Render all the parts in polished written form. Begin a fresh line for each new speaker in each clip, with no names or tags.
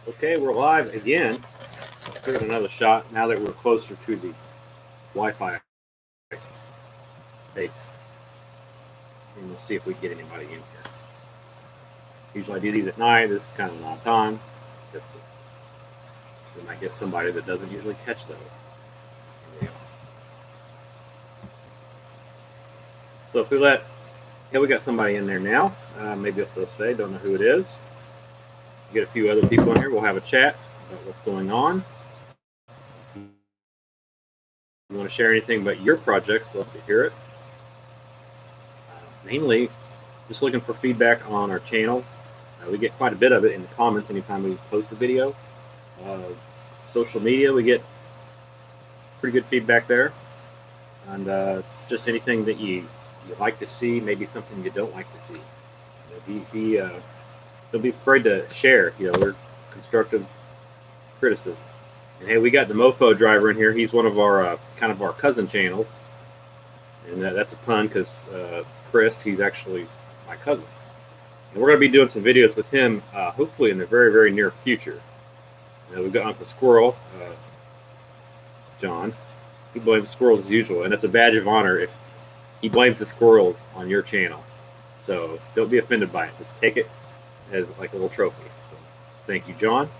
Okay, we're live again. Let's give it another shot now that we're closer to the Wi-Fi base. And we'll see if we can get anybody in here. Usually I do these at night. This is kind of an odd time. That's good. We might get somebody that doesn't usually catch those. So if we we got somebody in there now. Maybe if they'll stay, don't know who it is. Get a few other people in here. We'll have a chat about what's going on. If you want to share anything about your projects, love to hear it. Mainly, just looking for feedback on our channel. We get quite a bit of it in the comments anytime we post a video. Social media, we get pretty good feedback there. And just anything that you like to see, maybe something you don't like to see. Don't be afraid to share. We're constructive criticism. And hey, we got the Mofo driver in here. He's one of our kind of our cousin channels, and that's a pun because Chris, he's actually my cousin. And we're going to be doing some videos with him, hopefully in the very, very near future. We've got Uncle Squirrel, John. He blames squirrels as usual, and it's a badge of honor if he blames the squirrels on your channel. So don't be offended by it. Just take it as like a little trophy. So, thank you, John.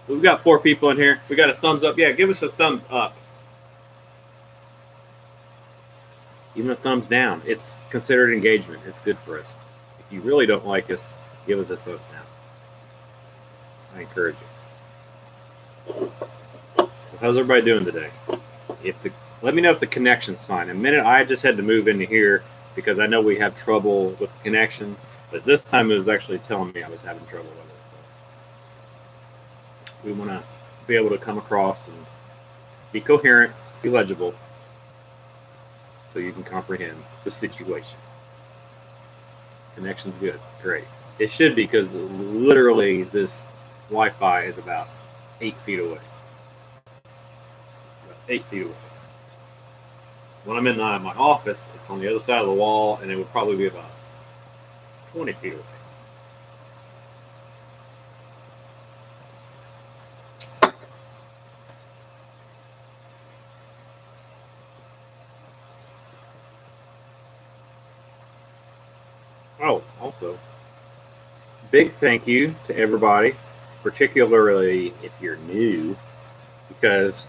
We've got 4 people in here. We got a thumbs up. Yeah, give us a thumbs up. Even a thumbs down. It's considered engagement. It's good for us. If you really don't like us, give us a thumbs down. I encourage you. How's everybody doing today? Let me know if the connection's fine. A minute, I just had to move into here because I know we have trouble with the connection, but this time it was actually telling me I was having trouble with it. So we want to be able to come across and be coherent, be legible, so you can comprehend the situation. Connection's good, great. It should be, because literally this Wi-Fi is about 8 feet away. 8 feet away. When I'm in my office, it's on the other side of the wall, and it would probably be about 20 feet away. Oh, also, big thank you to everybody, particularly if you're new, because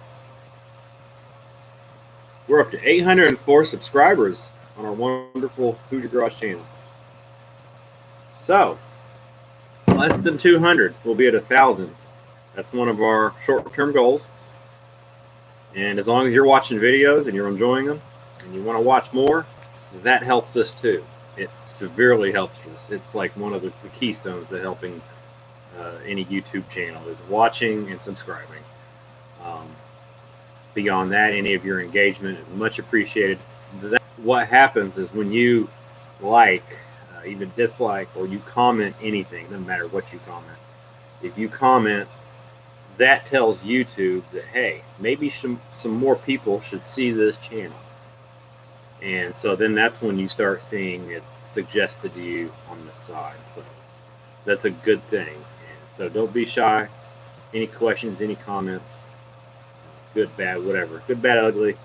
we're up to 804 subscribers on our wonderful Hoosier Garage channel. So, less than 200, we'll be at 1,000. That's one of our short-term goals. And as long as you're watching videos and you're enjoying them and you want to watch more, that helps us too. It severely helps us. It's like one of the keystones to helping any YouTube channel is watching and subscribing. Beyond that, any of your engagement is much appreciated. What happens is when you like, even dislike, or you comment anything, no matter what you comment, if you comment, that tells YouTube that, hey, maybe some more people should see this channel. And so then that's when you start seeing it suggested to you on the side. So that's a good thing. And so don't be shy. Any questions, any comments, good, bad, whatever. Good, bad, ugly,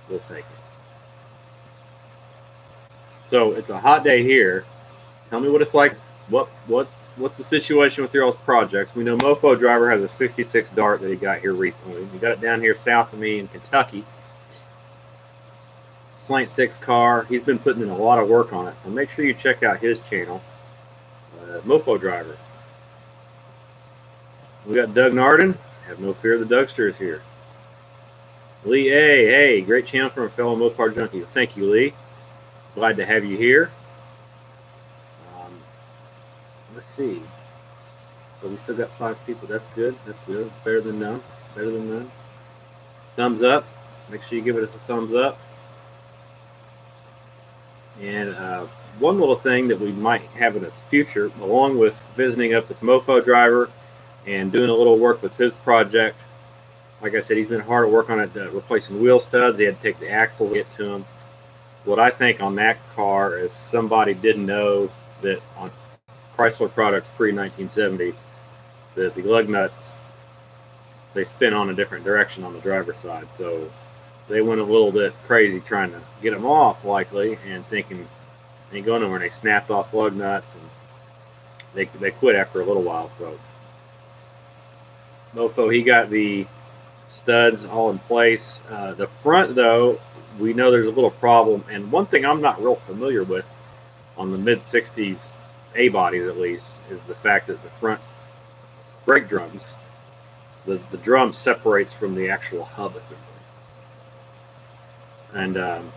we'll take it. So it's a hot day here. Tell me what it's like. What's the situation with your all's projects? We know Mofo Driver has a 66 Dart that he got here recently. He got it down here south of me in Kentucky. Slant 6 car. He's been putting in a lot of work on it, so make sure you check out his channel, Mofo Driver. We got Doug Narden. Have no fear, the Dougster is here. Lee A. Hey, great channel from a fellow Mopar junkie. Thank you, Lee. Glad to have you here. Let's see. So we still got 5 people. That's good. That's good. Better than none. Better than none. Thumbs up. Make sure you give it a thumbs up. And one little thing that we might have in the future, along with visiting up with Mofo Driver and doing a little work with his project. Like I said, he's been hard at work on it, replacing wheel studs. They had to take the axles to get to him. What I think on that car is somebody didn't know that on Chrysler products pre-1970, the lug nuts, they spin on a different direction on the driver's side. So they went a little bit crazy trying to get them off, likely, and thinking they ain't going nowhere. And they snapped off lug nuts, and they quit after a little while. So Mofo, he got the studs all in place. The front, though, we know there's a little problem. And one thing I'm not real familiar with on the mid-60s A bodies, at least, is the fact that the front brake drums, the drum separates from the actual hub assembly. And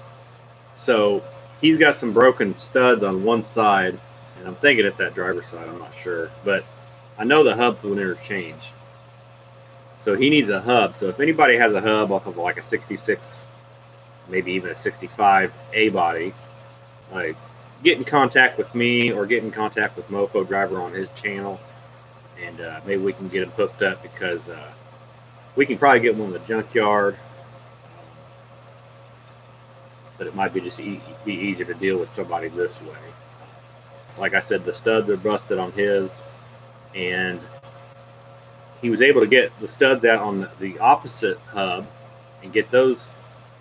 so he's got some broken studs on one side, and I'm thinking it's that driver's side. I'm not sure. But I know the hubs will interchange. So he needs a hub. So if anybody has a hub off of like a 66, maybe even a 65 A body, like, get in contact with me or get in contact with Mofo Driver on his channel, and maybe we can get him hooked up, because we can probably get one in the junkyard, but it might be just be easier to deal with somebody this way. Like I said, the studs are busted on his, and he was able to get the studs out on the opposite hub and get those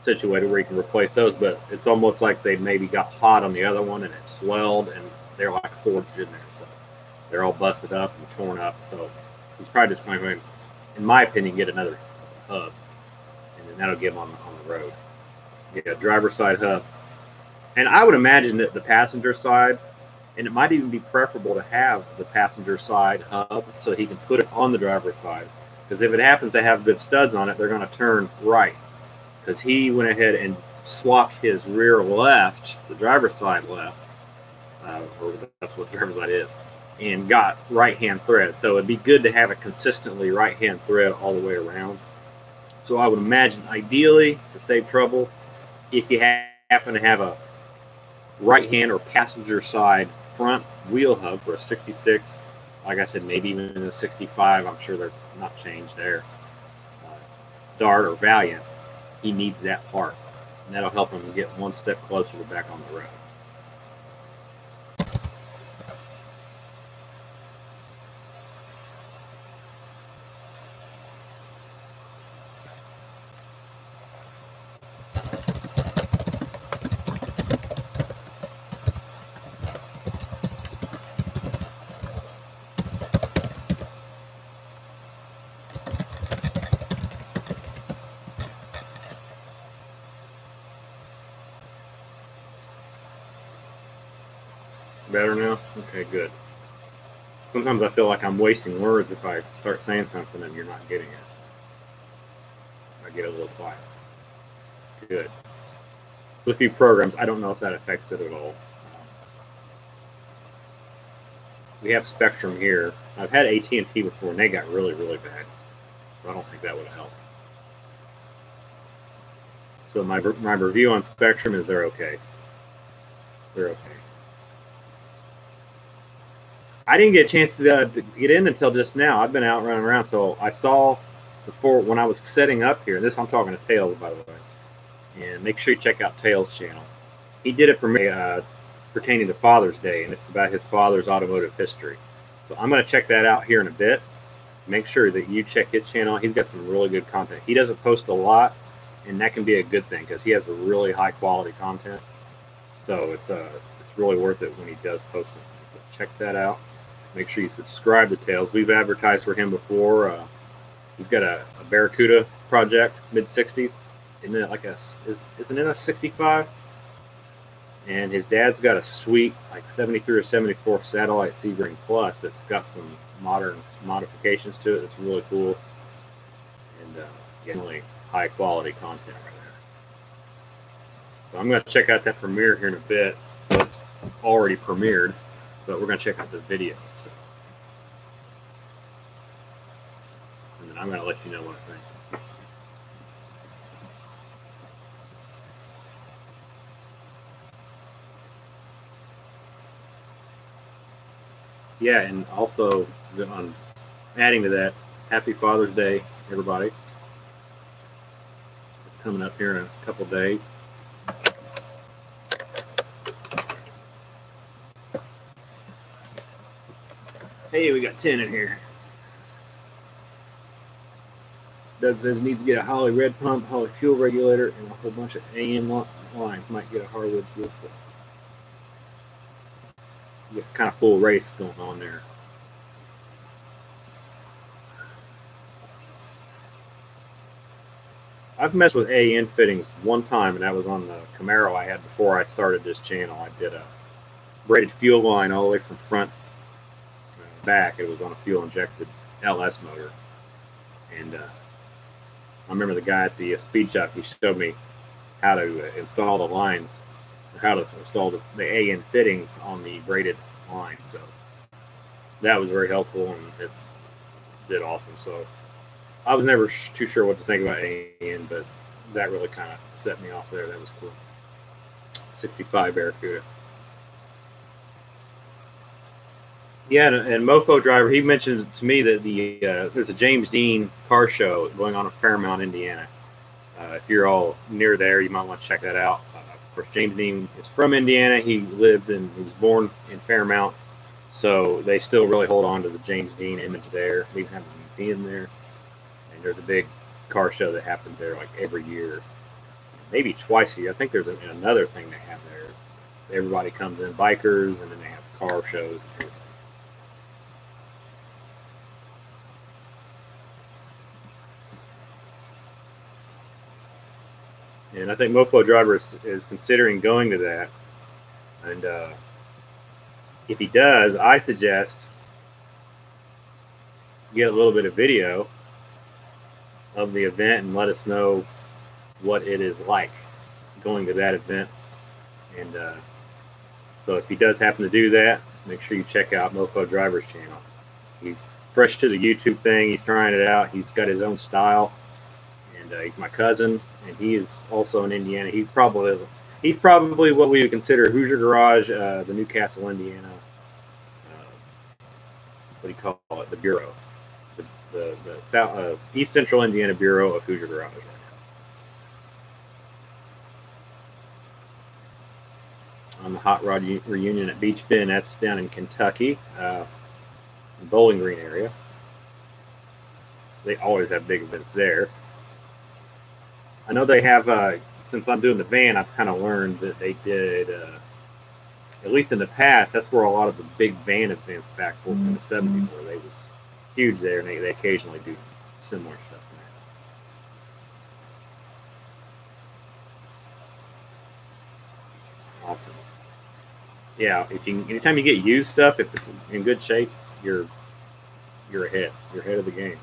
situated where he can replace those, but it's almost like they maybe got hot on the other one and it swelled, and they're like forged in there, so they're all busted up and torn up. So he's probably just going to, in my opinion, get another hub, and then that'll get him on the road. Yeah, driver's side hub. And I would imagine that the passenger side, and it might even be preferable to have the passenger side hub so he can put it on the driver's side, because if it happens to have good studs on it, they're going to turn right, because he went ahead and swapped his rear left, the driver's side left, or that's what the driver's side is, and got right-hand thread. So it'd be good to have it consistently right-hand thread all the way around. So I would imagine, ideally, to save trouble, if you happen to have a right-hand or passenger side front wheel hub for a 66, like I said, maybe even a 65, I'm sure they're not changed there, Dart or Valiant, he needs that part, and that'll help him get one step closer to back on the road. Better now? Okay, good. Sometimes I feel like I'm wasting words if I start saying something and you're not getting it. I get a little quiet. Good. With a few programs, I don't know if that affects it at all. We have Spectrum here. I've had AT&T before, and they got really, really bad. So I don't think that would have helped. So my review on Spectrum is they're okay. They're okay. I didn't get a chance to get in until just now. I've been out running around, so I saw before when I was setting up here. This I'm talking to Tails, by the way, and make sure you check out Tails' channel. He did it for me pertaining to Father's Day, and it's about his father's automotive history. So I'm going to check that out here in a bit. Make sure that you check his channel. He's got some really good content. He doesn't post a lot, and that can be a good thing because he has a really high quality content. So it's really worth it when he does post something. So check that out. Make sure you subscribe to Tails. We've advertised for him before. He's got a Barracuda project, mid-60s. Isn't it a 65? And his dad's got a sweet, like 73 or 74 Satellite Sebring Plus that's got some modern modifications to it. It's really cool. And really high quality content right there. So I'm going to check out that premiere here in a bit. So it's already premiered, but we're going to check out the video. So. And then I'm going to let you know what I think. Yeah, and also on adding to that, happy Father's Day, everybody. It's coming up here in a couple days. Hey, we got 10 in here. Doug says needs to get a Holly red pump, Holly fuel regulator, and a whole bunch of AM lines. Might get a hardwood fuel cell. You got kind of full race going on there. I've messed with AN fittings one time, and that was on the Camaro I had before I started this channel. I did a braided fuel line all the way from front back. It was on a fuel injected LS motor, and I remember the guy at the speed shop. He showed me how to install the lines, or how to install the AN fittings on the braided line. So that was very helpful, and it did awesome. So I was never too sure what to think about AN, but that really kind of set me off there. That was cool. 65 Barracuda. Yeah, and Mofo Driver, he mentioned to me that there's a James Dean car show going on in Fairmount, Indiana. If you're all near there, you might want to check that out. Of course, James Dean is from Indiana. He was born in Fairmount, so they still really hold on to the James Dean image there. We even have a museum there, and there's a big car show that happens there like every year, maybe twice a year. I think there's another thing they have there. Everybody comes in, bikers, and then they have car shows. And I think Mofo Driver is considering going to that. And if he does, I suggest get a little bit of video of the event and let us know what it is like going to that event. And so if he does happen to do that, make sure you check out Mofo Driver's channel. He's fresh to the YouTube thing. He's trying it out. He's got his own style. He's my cousin, and he is also in Indiana. He's probably what we would consider Hoosier Garage, the Newcastle, Indiana. What do you call it? The bureau, the South East Central Indiana Bureau of Hoosier Garage. Right now. On the Hot Rod Reunion at Beach Bend, that's down in Kentucky, Bowling Green area. They always have big events there. I know they have, since I'm doing the van, I've kind of learned that they did, at least in the past, that's where a lot of the big van events back in the 70s were. They was huge there, and they occasionally do similar stuff there. Awesome. Yeah, anytime you get used stuff, if it's in good shape, you're ahead. You're ahead of the game.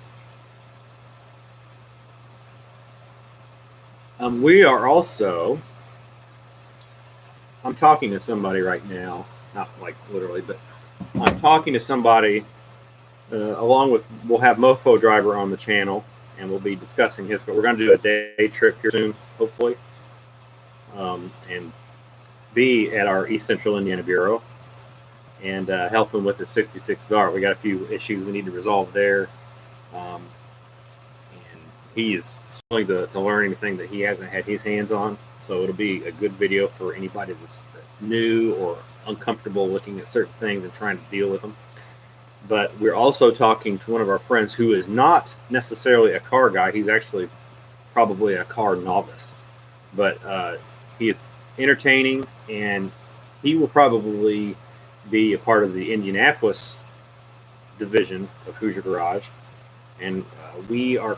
We are also, I'm talking to somebody right now, not like literally, but I'm talking to somebody along with, we'll have Mofo Driver on the channel, and we'll be discussing his, but we're going to do a day trip here soon, hopefully, and be at our East Central Indiana Bureau and help him with the 66 Dart. We got a few issues we need to resolve there. He is willing to learn anything that he hasn't had his hands on. So it'll be a good video for anybody that's new or uncomfortable looking at certain things and trying to deal with them. But we're also talking to one of our friends who is not necessarily a car guy. He's actually probably a car novice. But he is entertaining, and he will probably be a part of the Indianapolis division of Hoosier Garage. And we are,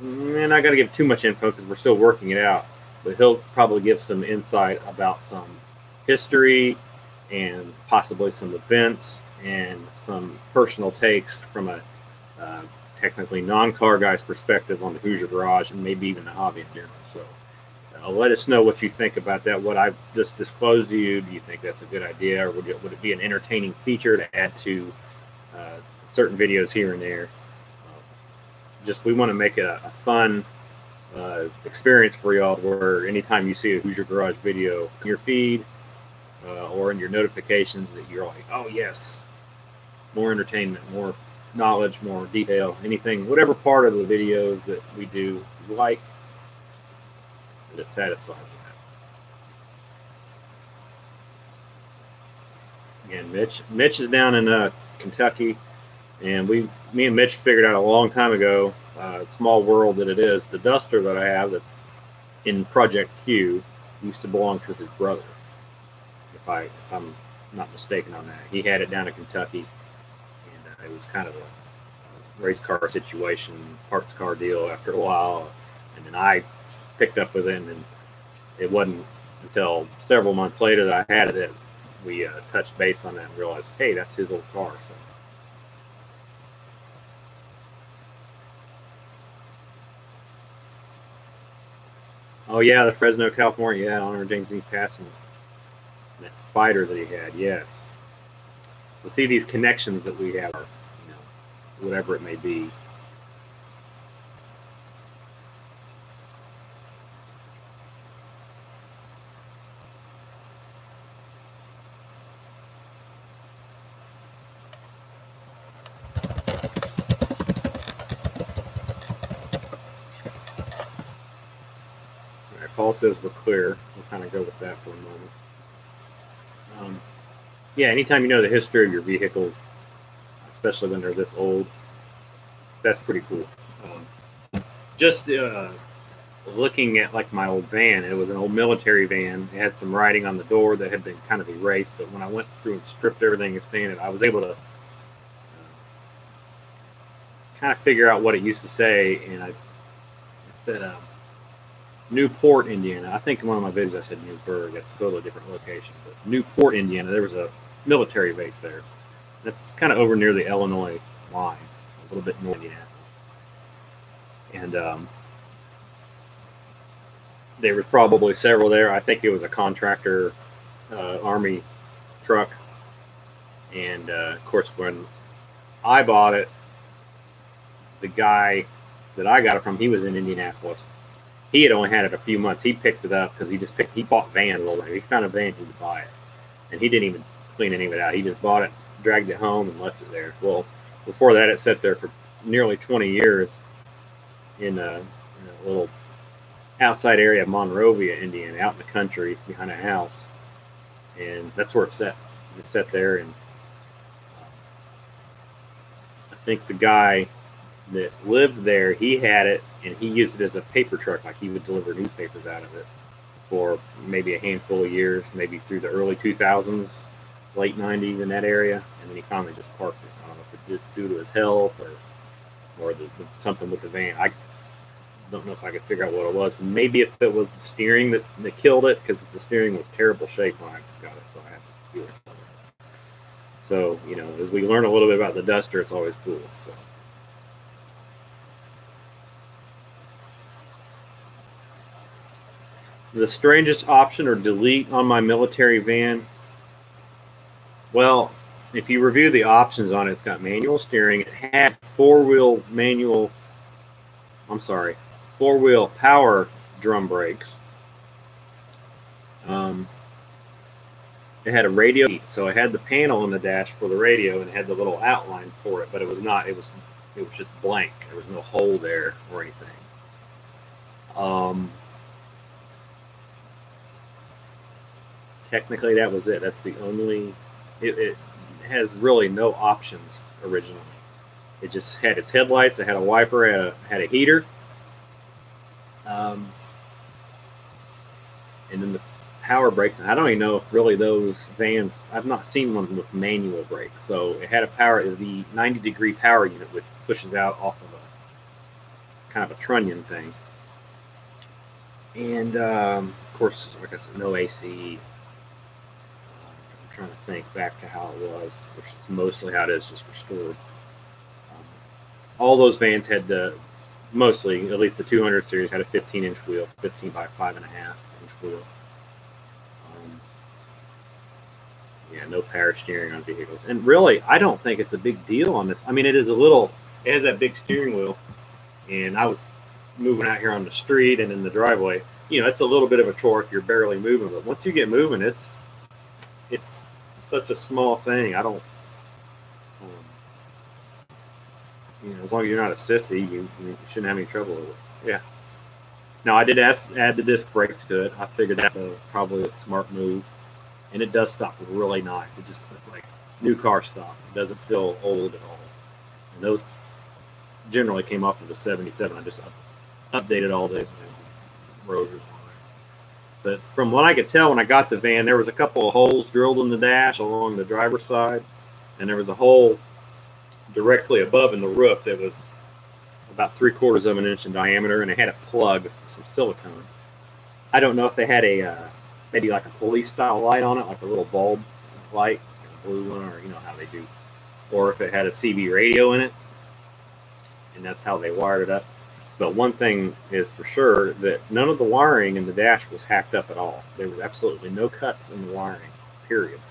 and I got to give too much info because we're still working it out, but he'll probably give some insight about some history and possibly some events and some personal takes from a technically non-car guy's perspective on the Hoosier Garage and maybe even the hobby in general. So let us know what you think about that, what I've just disclosed to you. Do you think that's a good idea, or would it be an entertaining feature to add to certain videos here and there? We want to make it a fun experience for y'all, where anytime you see a Hoosier Garage video in your feed or in your notifications, that you're like, oh yes, more entertainment, more knowledge, more detail, anything, whatever part of the videos that we do you like, that satisfies that. Again, Mitch is down in Kentucky, and me and Mitch figured out a long time ago small world that it is. The Duster that I have that's in Project Q used to belong to his brother, if I'm not mistaken on that. He had it down in Kentucky, and it was kind of a race car situation, parts car deal after a while, and then I picked up with it, and it wasn't until several months later that I had it that we touched base on that and realized, hey, that's his old car. So. Oh yeah, the Fresno, California. Yeah, Honor James E. Passing. That spider that he had. Yes. So see these connections that we have, whatever it may be. All right, Paul says we're clear. We'll kind of go with that for a moment. Yeah, anytime you know the history of your vehicles, especially when they're this old, that's pretty cool. Just looking at like my old van, it was an old military van. It had some writing on the door that had been kind of erased, but when I went through and stripped everything and stained it, I was able to kind of figure out what it used to say, and I said Newport, Indiana. I think in one of my videos I said Newburgh. That's a totally different location. But Newport, Indiana, there was a military base there. That's kind of over near the Illinois line, a little bit north of Indianapolis. And there was probably several there. I think it was a contractor Army truck. And of course, when I bought it, the guy that I got it from, he was in Indianapolis. He had only had it a few months. He picked it up because he bought van a little bit. He found a van, he would buy it. And he didn't even clean any of it out. He just bought it, dragged it home, and left it there. Well, before that, it sat there for nearly 20 years in a little outside area of Monrovia, Indiana, out in the country behind a house. And that's where it sat. It sat there, and I think the guy that lived there, he had it, and he used it as a paper truck. Like he would deliver newspapers out of it for maybe a handful of years, maybe through the early 2000s, late 90s in that area, and then he finally just parked it. I don't know if it's due to his health or something with the van. I don't know if I could figure out what it was. Maybe if it was the steering that killed it, because the steering was terrible shape when I got it, so I had to do it. So, as we learn a little bit about the Duster, it's always cool. So. The strangest option or delete on my military van. Well, if you review the options on it, it's got manual steering. It had four-wheel power drum brakes. It had a radio, so it had the panel on the dash for the radio, and it had the little outline for it, but it was not. It was just blank. There was no hole there or anything. Technically, that was it. That's the only. It has really no options originally. It just had its headlights. It had a wiper. It had a heater. And then the power brakes. And I don't even know if really those vans. I've not seen one with manual brakes. So it had the 90-degree power unit, which pushes out off of a kind of a trunnion thing. And of course, like I said, no AC. Trying to think back to how it was, which is mostly how it is, just restored. All those vans had mostly, at least the 200 series, had a 15-inch wheel, 15 by 5.5-inch wheel. No power steering on vehicles. And really, I don't think it's a big deal on this. I mean, it has that big steering wheel, and I was moving out here on the street and in the driveway. It's a little bit of a chore if you're barely moving, but once you get moving, it's such a small thing. I don't, as long as you're not a sissy, you shouldn't have any trouble with it. Yeah. Now, I did add the disc brakes to it. I figured that's probably a smart move, and it does stop really nice. It's like new car stop. It doesn't feel old at all. And generally came off of the 77. I just updated all the rotors on there. But from what I could tell when I got the van, there was a couple of holes drilled in the dash along the driver's side, and there was a hole directly above in the roof that was about 3/4 of an inch in diameter, and it had a plug, some silicone. I don't know if they had a maybe like a police style light on it, like a little bulb light, like a blue one, or you know how they do, or if it had a CB radio in it, and that's how they wired it up. But one thing is for sure that none of the wiring in the dash was hacked up at all. There was absolutely no cuts in the wiring, period.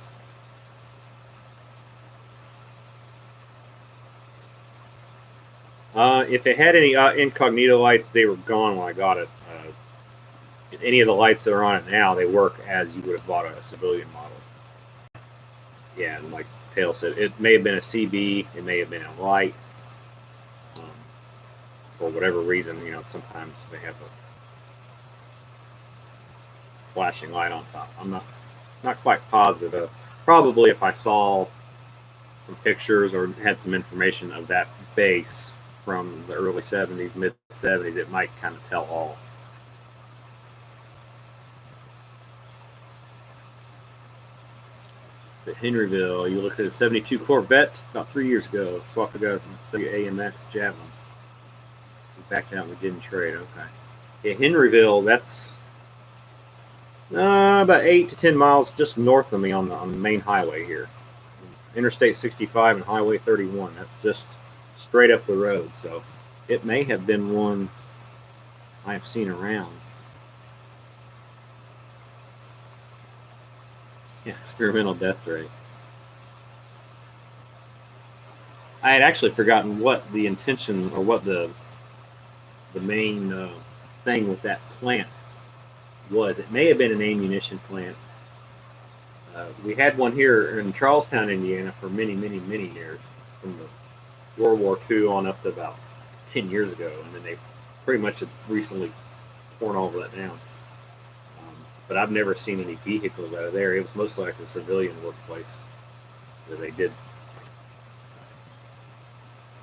If it had any incognito lights, they were gone when I got it. Any of the lights that are on it now, they work as you would have bought a civilian model. Yeah, and like Tail said, it may have been a CB, it may have been a light. For whatever reason, you know, sometimes they have a flashing light on top. I'm not quite positive. Probably if I saw some pictures or had some information of that base from the early 70s, mid 70s, it might kind of tell all. At Henryville, you look at a 72 Corvette about 3 years ago. Swapped it out from the AMX Javelin. We backed out and we didn't trade. Okay. At Henryville, that's about 8 to 10 miles just north of me on the main highway here. Interstate 65 and Highway 31. That's just straight up the road. So it may have been one I have seen around. Yeah, experimental death rate. I had actually forgotten what the intention or what the main thing with that plant was. It may have been an ammunition plant. We had one here in Charlestown, Indiana, for many, many, many years, from the World War II on up to about 10 years ago, and then they pretty much have recently torn all of that down. But I've never seen any vehicles out of there. It was mostly like a civilian workplace where they did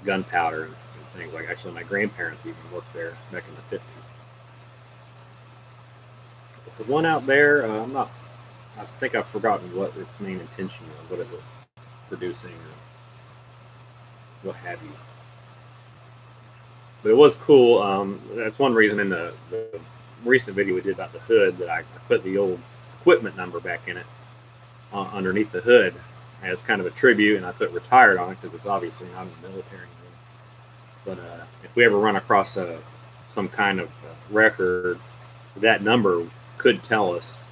gunpowder and things. Like actually, my grandparents even worked there back in the 50s. But the one out there, I think I've forgotten what its main intention was, what it was producing, or what have you. But it was cool. That's one reason in the recent video we did about the hood that I put the old equipment number back in it underneath the hood as kind of a tribute, and I put retired on it because it's obviously not in the military anymore. But if we ever run across some kind of record, that number could tell us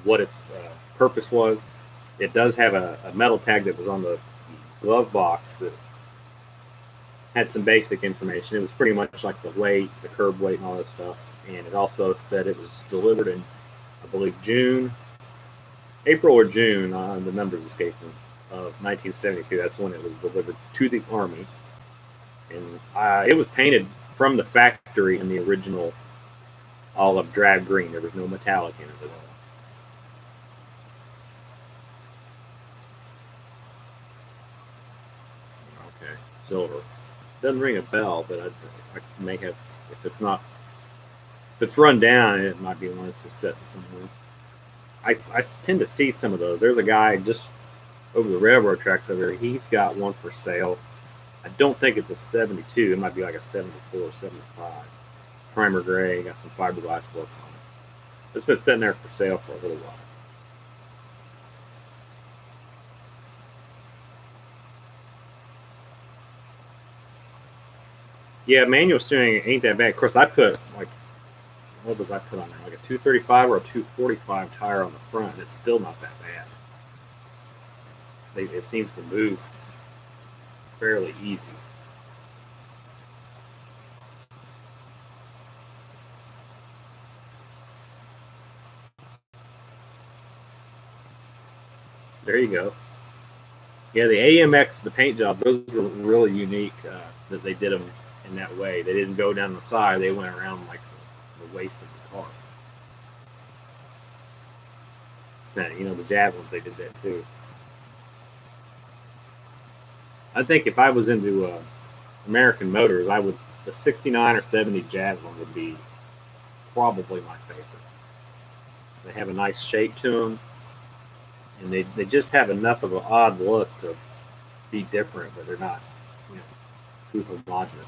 what its purpose was. It does have a metal tag that was on the glove box that had some basic information. It was pretty much like the weight, the curb weight, and all that stuff. And it also said it was delivered in, I believe, April or June, the numbers escaped me, of 1972. That's when it was delivered to the Army. And it was painted from the factory in the original olive drab green. There was no metallic in it at all. Okay, silver. Doesn't ring a bell, but I may have, if it's run down, it might be one that's just sitting somewhere. I tend to see some of those. There's a guy just over the railroad tracks over there. He's got one for sale. I don't think it's a 72. It might be like a 74 or 75. Primer gray, got some fiberglass work on it. It's been sitting there for sale for a little while. Yeah, manual steering ain't that bad. Of course, I put like, what was I put on there? Like a 235 or a 245 tire on the front. It's still not that bad. It seems to move fairly easy. There you go. Yeah, the AMX, the paint jobs, those were really unique that they did them in that way. They didn't go down the side. They went around like the waist of the car. Now, you know, the Javelins, they did that too. I think if I was into American motors, the 69 or 70 Javelin would be probably my favorite. They have a nice shape to them, and they just have enough of an odd look to be different, but they're not, you know, too homogenous.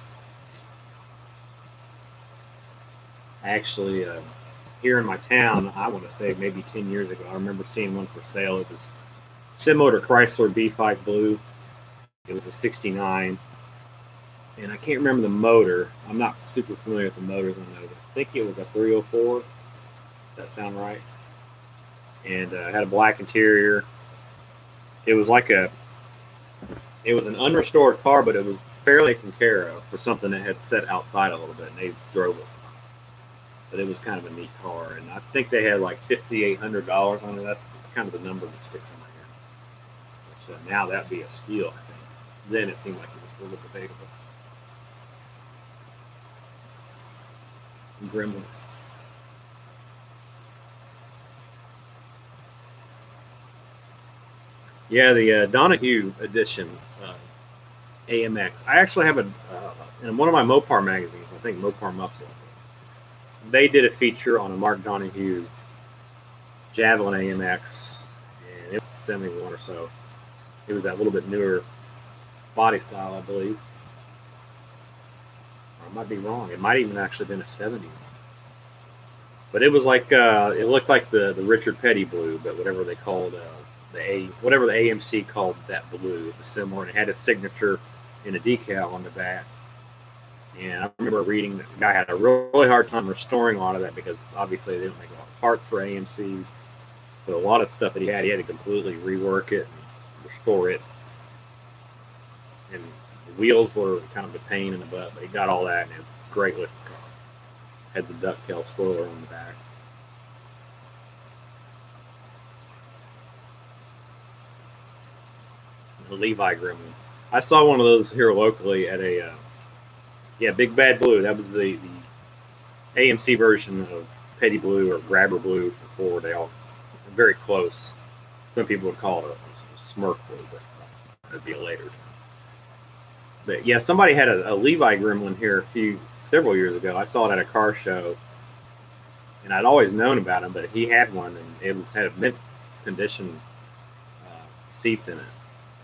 Actually, here in my town, I want to say maybe 10 years ago, I remember seeing one for sale. It was similar to Chrysler B5 Blue. It was a 69, and I can't remember the motor. I'm not super familiar with the motors on those. I think it was a 304. Does that sound right? And had a black interior. It was like it was an unrestored car, but it was fairly taken care of for something that had set outside a little bit, and they drove it. But it was kind of a neat car, and I think they had like $5,800 on it. That's kind of the number that sticks in my head. Which now that'd be a steal, I think. Then it seemed like it was a little debatable. Gremlin. Yeah, the Donahue edition AMX. I actually have in one of my Mopar magazines. I think Mopar Muscle. They did a feature on a Mark Donahue Javelin AMX, and it was 71 or so. It was that little bit newer body style, I believe. Or I might be wrong. It might even actually been a 70. But it was like it looked like the Richard Petty blue, but whatever they called whatever the AMC called that blue, it was similar, and it had a signature in a decal on the back. And I remember reading that the guy had a really hard time restoring a lot of that because obviously they didn't make a lot of parts for AMCs. So a lot of stuff that he had to completely rework it and restore it. And the wheels were kind of a pain in the butt, but he got all that, and it's a great looking car. Had the ducktail spoiler on the back. The Levi Gremlin. I saw one of those here locally at a Big Bad Blue. That was the AMC version of Petty Blue or Grabber Blue from Ford. They all very close. Some people would call it a Smurf Blue, but that'd be a later time. But yeah, somebody had a Levi Gremlin here several years ago. I saw it at a car show, and I'd always known about him, but he had one, and it had mint condition seats in it.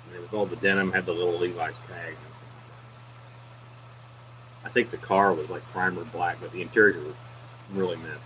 And it was all the denim, had the little Levi's tag. I think the car was like primer black, but the interior was really mint.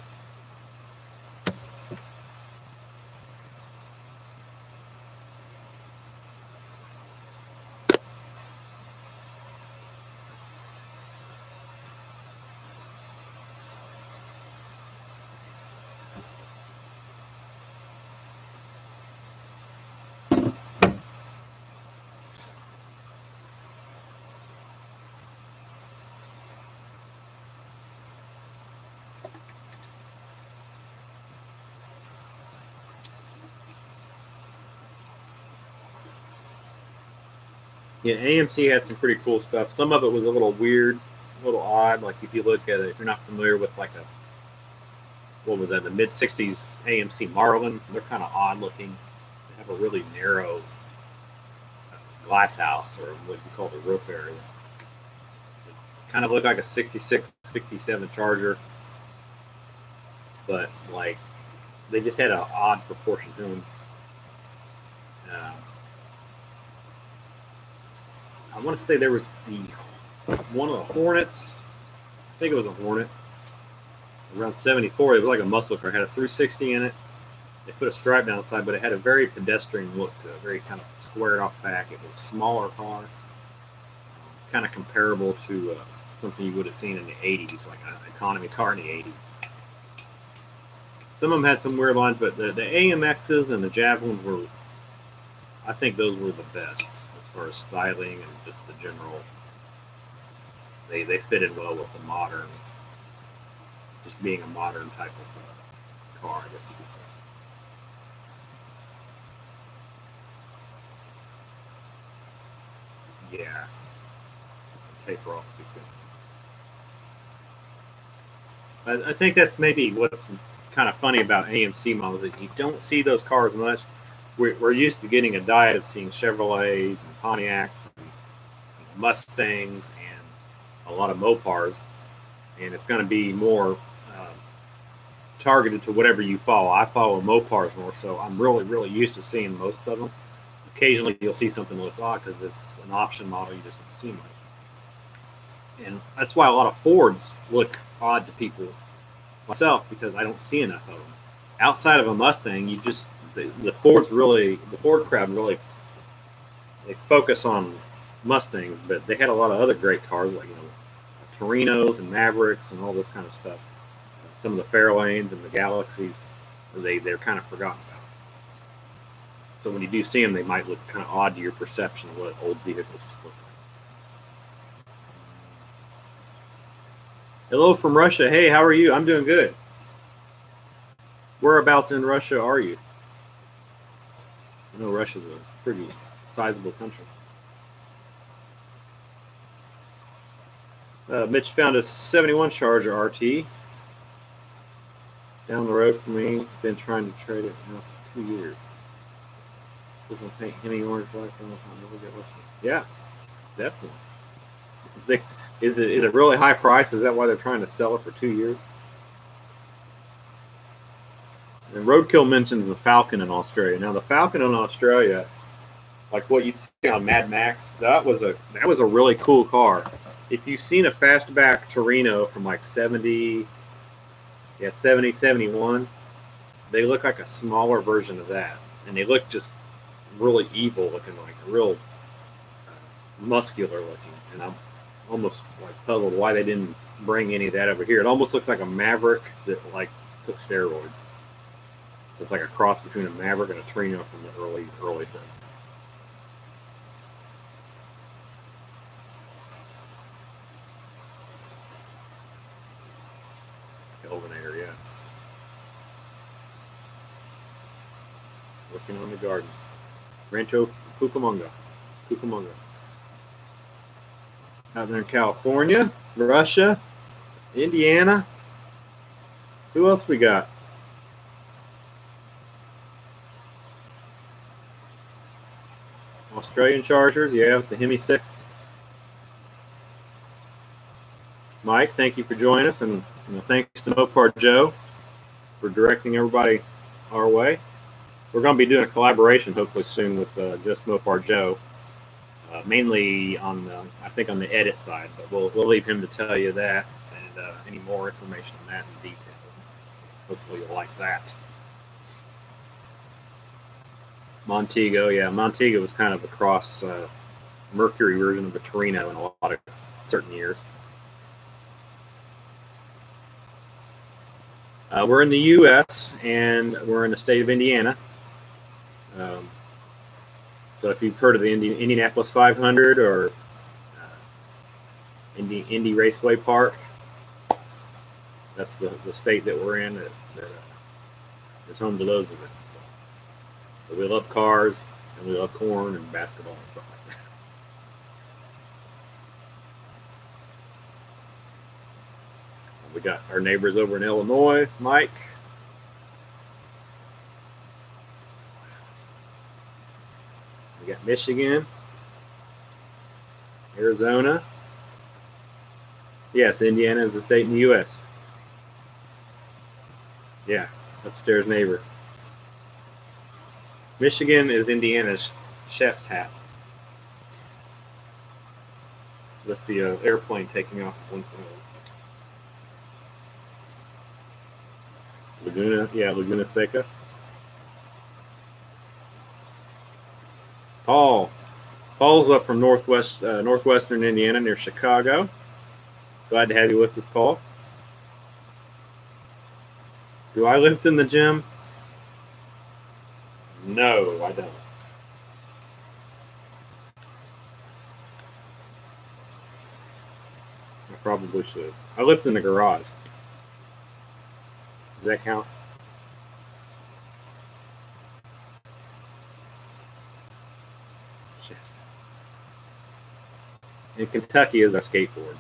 Yeah, AMC had some pretty cool stuff. Some of it was a little weird, a little odd. Like if you look at it, if you're not familiar with like what was that, the mid '60s AMC Marlin, they're kind of odd looking. They have a really narrow glass house, or what you call the roof area. Kind of look like a '66, '67 Charger, but like they just had an odd proportion to them. Uh, I want to say there was one of the Hornets. I think it was a Hornet around '74. It was like a muscle car. It had a 360 in it. They put a stripe down the side, but it had a very pedestrian look to it, very kind of squared off back. It was a smaller car, kind of comparable to something you would have seen in the '80s, like an economy car in the '80s. Some of them had some weird lines, but the AMXs and the Javelins were, I think those were the best as far as styling and just the general. They fitted well with the modern, just being a modern type of car, I guess you could say. Yeah, taper off too quick. I think that's maybe what's kind of funny about AMC models is you don't see those cars much. We're used to getting a diet of seeing Chevrolets and Pontiacs and Mustangs and a lot of Mopars, and it's going to be more targeted to whatever you follow. I follow Mopars more, so I'm really used to seeing most of them. Occasionally, you'll see something that looks odd because it's an option model you just don't see much, and that's why a lot of Fords look odd to people, myself, because I don't see enough of them. Outside of a Mustang, you just the Ford crowd really they focus on Mustangs, but they had a lot of other great cars like Torinos and Mavericks and all this kind of stuff. Some of the Fairlanes and the Galaxies, they're kind of forgotten about. So when you do see them, they might look kind of odd to your perception of what old vehicles look like. Hello from Russia. Hey, how are you? I'm doing good. Whereabouts in Russia are you? I know Russia's a pretty sizable country. Mitch found a 71 Charger RT down the road from me. Been trying to trade it now for 2 years. Paint Hemi orange black. Yeah, definitely. Is it really high price? Is that why they're trying to sell it for 2 years? And Roadkill mentions the Falcon in Australia. Now the Falcon in Australia, like what you see on Mad Max, that was a really cool car. If you've seen a fastback Torino from like 70, 71, they look like a smaller version of that, and they look just really evil looking, like real muscular looking. And I'm almost like puzzled why they didn't bring any of that over here. It almost looks like a Maverick that like took steroids. So it's like a cross between a Maverick and a Torino from the early 70s. Kelvinator, yeah. Working on the garden. Rancho Cucamonga. Out there in California, Russia, Indiana. Who else we got? Australian Chargers, yeah, with the Hemi 6. Mike, thank you for joining us, and thanks to Mopar Joe for directing everybody our way. We're going to be doing a collaboration hopefully soon with just Mopar Joe, mainly on the edit side, but we'll leave him to tell you that and any more information on that and details. So hopefully you'll like that. Montego, yeah, Montego was kind of a cross Mercury version of a Torino in a lot of certain years. We're in the U.S. and we're in the state of Indiana. So if you've heard of the Indianapolis 500 or Indy Raceway Park, that's the state that we're in that is home to those events. So we love cars and we love corn and basketball and stuff like that. We got our neighbors over in Illinois, Mike. We got Michigan, Arizona. Yes, Indiana is a state in the U.S. Yeah, upstairs neighbor. Michigan is Indiana's chef's hat, with the airplane taking off once in a while. Laguna, yeah, Laguna Seca. Paul's up from northwestern Indiana near Chicago. Glad to have you with us, Paul. Do I lift in the gym? No, I don't. I probably should. I lift in the garage. Does that count? In Kentucky is our skateboard.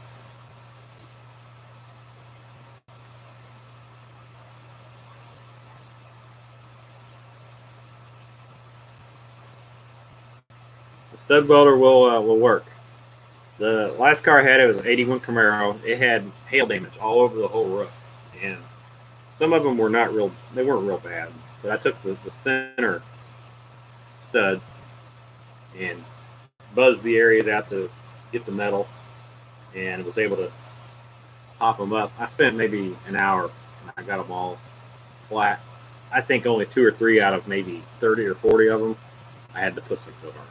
The stud welder will work. The last car I had, it was an 81 Camaro. It had hail damage all over the whole roof. And some of them were not real, they weren't real bad. But I took the thinner studs and buzzed the areas out to get the metal and was able to pop them up. I spent maybe an hour and I got them all flat. I think only 2 or 3 out of maybe 30 or 40 of them I had to put some filter on.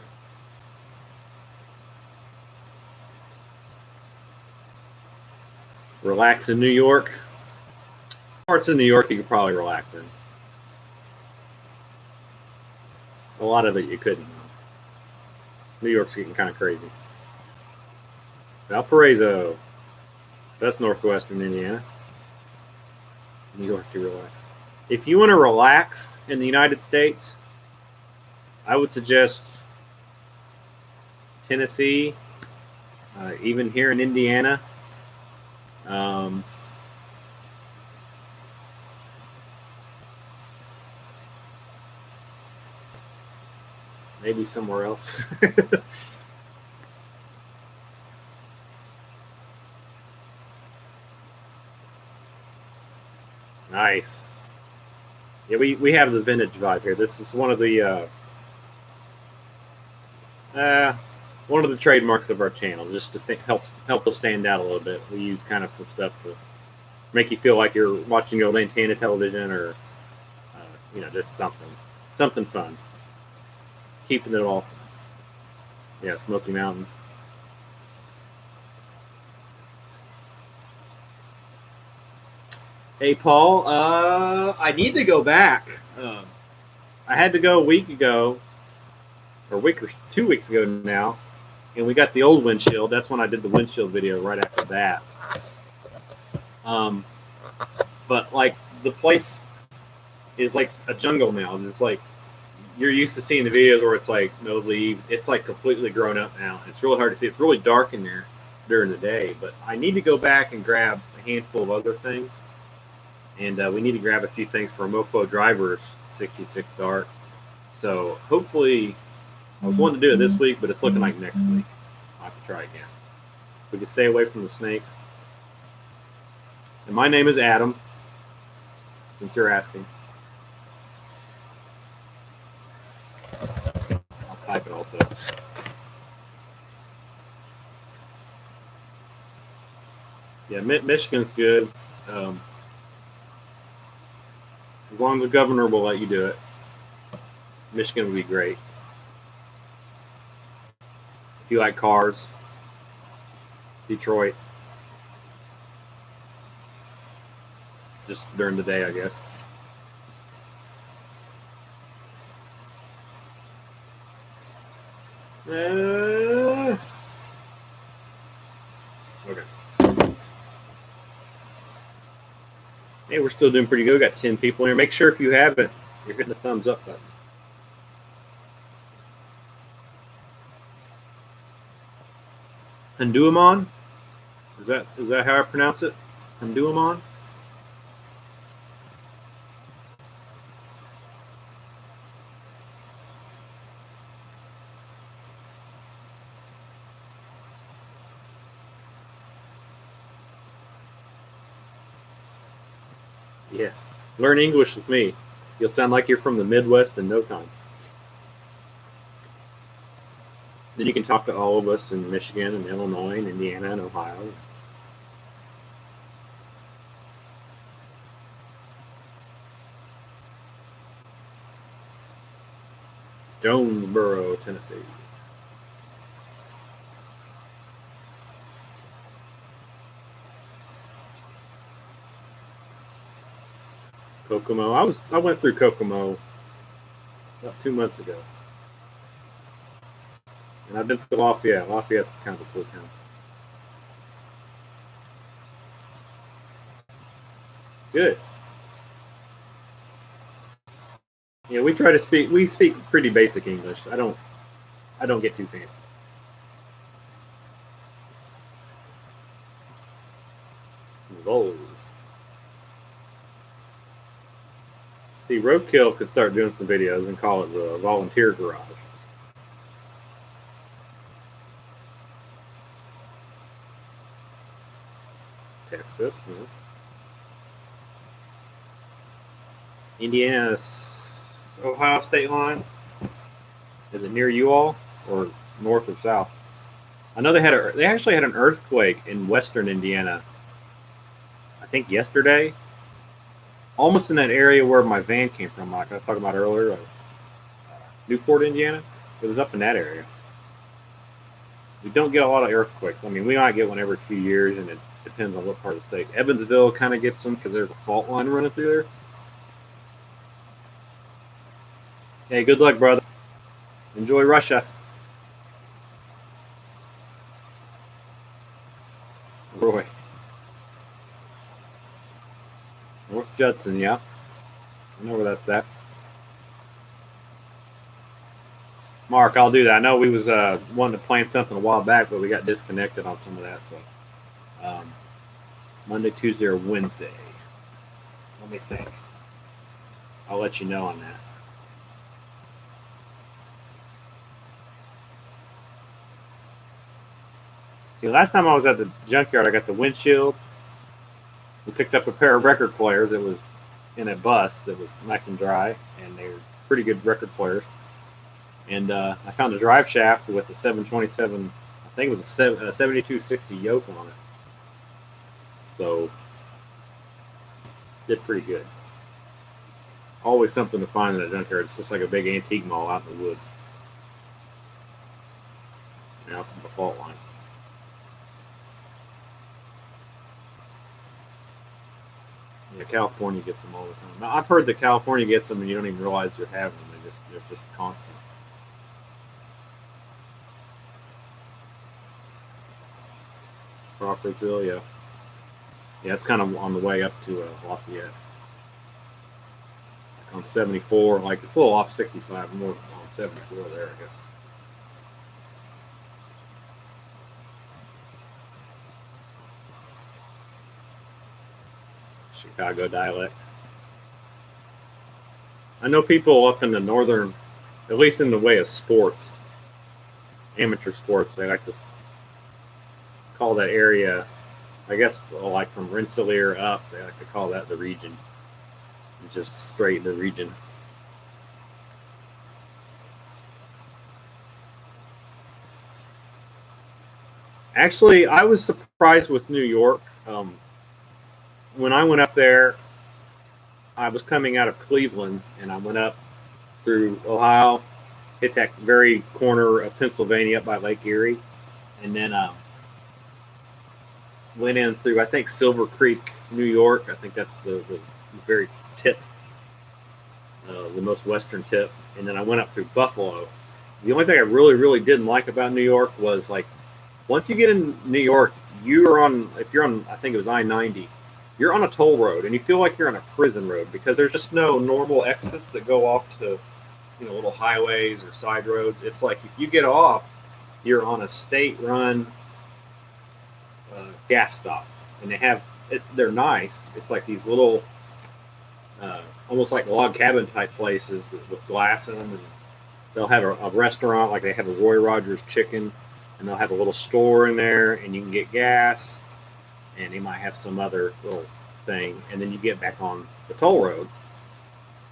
Relax in New York. Parts of New York you could probably relax in. A lot of it you couldn't. New York's getting kind of crazy. Valparaiso. That's northwestern Indiana. New York, you relax. If you want to relax in the United States, I would suggest Tennessee, even here in Indiana. Maybe somewhere else. Nice. Yeah, we have the vintage vibe here. This is one of the trademarks of our channel, just to help us stand out a little bit. We use kind of some stuff to make you feel like you're watching old antenna television, or just something fun. Keeping it all, yeah, Smoky Mountains. Hey, Paul, I need to go back. I had to go a week ago, or 2 weeks ago now, and we got the old windshield. That's when I did the windshield video right after that. But like the place is like a jungle now, and it's like you're used to seeing the videos where it's like no leaves. It's like completely grown up now. It's really hard to see. It's really dark in there during the day. But I need to go back and grab a handful of other things. And we need to grab a few things for Mofo Driver's 66 Dark. So hopefully, I was wanting to do it this week, but it's looking like next week. I'll have to try again. We can stay away from the snakes. And my name is Adam, since you're asking. I'll type it also. Yeah, Michigan's good. As long as the governor will let you do it, Michigan would be great. If you like cars, Detroit, just during the day, I guess. Okay. Hey, we're still doing pretty good. We got 10 people here. Make sure if you haven't, you're hitting the thumbs up button. Handuamon? Is that how I pronounce it? Handuamon? Yes. Learn English with me. You'll sound like you're from the Midwest in no time. Then you can talk to all of us in Michigan and Illinois and Indiana and Ohio. Jonesboro, Tennessee. Kokomo. I went through Kokomo about 2 months ago. And I've been to Lafayette. Lafayette's kind of a cool town. Good. Yeah, we speak pretty basic English. I don't get too fancy. Whoa. See, Roadkill could start doing some videos and call it the volunteer garage. Texas. No. Indiana, Ohio state line. Is it near you all, or north or south? I know they actually had an earthquake in western Indiana. I think yesterday, almost in that area where my van came from, like I was talking about earlier, Newport, Indiana. It was up in that area. We don't get a lot of earthquakes. I mean, we might get one every few years, and it depends on what part of the state. Evansville kind of gets them because there's a fault line running through there. Hey, good luck, brother. Enjoy Russia. Roy. North Judson, yeah. I know where that's at. Mark, I'll do that. I know we was wanting to plan something a while back, but we got disconnected on some of that. So Monday, Tuesday, or Wednesday. Let me think. I'll let you know on that. See, last time I was at the junkyard, I got the windshield. We picked up a pair of record players. It was in a bus that was nice and dry, and they were pretty good record players. And I found a drive shaft with a 727, I think it was a 7260 yoke on it. So, did pretty good. Always something to find in a junkyard. It's just like a big antique mall out in the woods. Out from the fault line. Yeah, California gets them all the time. Now, I've heard that California gets them and you don't even realize you're having them. They're just constant. Crawfordsville, yeah. Yeah, it's kind of on the way up to Lafayette. Like on 74, like it's a little off 65, more on 74 there, I guess. Chicago dialect. I know people up in the northern, at least in the way of sports, amateur sports, they like to call that area, I guess, like from Rensselaer up, they like to call that the region. Just straight the region. Actually, I was surprised with New York. When I went up there, I was coming out of Cleveland, and I went up through Ohio, hit that very corner of Pennsylvania up by Lake Erie, and then went in through, I think, Silver Creek, New York. I think that's the very tip, the most western tip. And then I went up through Buffalo. The only thing I really, really didn't like about New York was, like, once you get in New York, you're on, if you're on, I think it was I-90, you're on a toll road, and you feel like you're on a prison road because there's just no normal exits that go off to, little highways or side roads. It's like if you get off, you're on a state-run gas stop, and they're nice. It's like these little, almost like log cabin type places with glass in them, and they'll have a restaurant, like they have a Roy Rogers chicken, and they'll have a little store in there, and you can get gas, and they might have some other little thing, and then you get back on the toll road.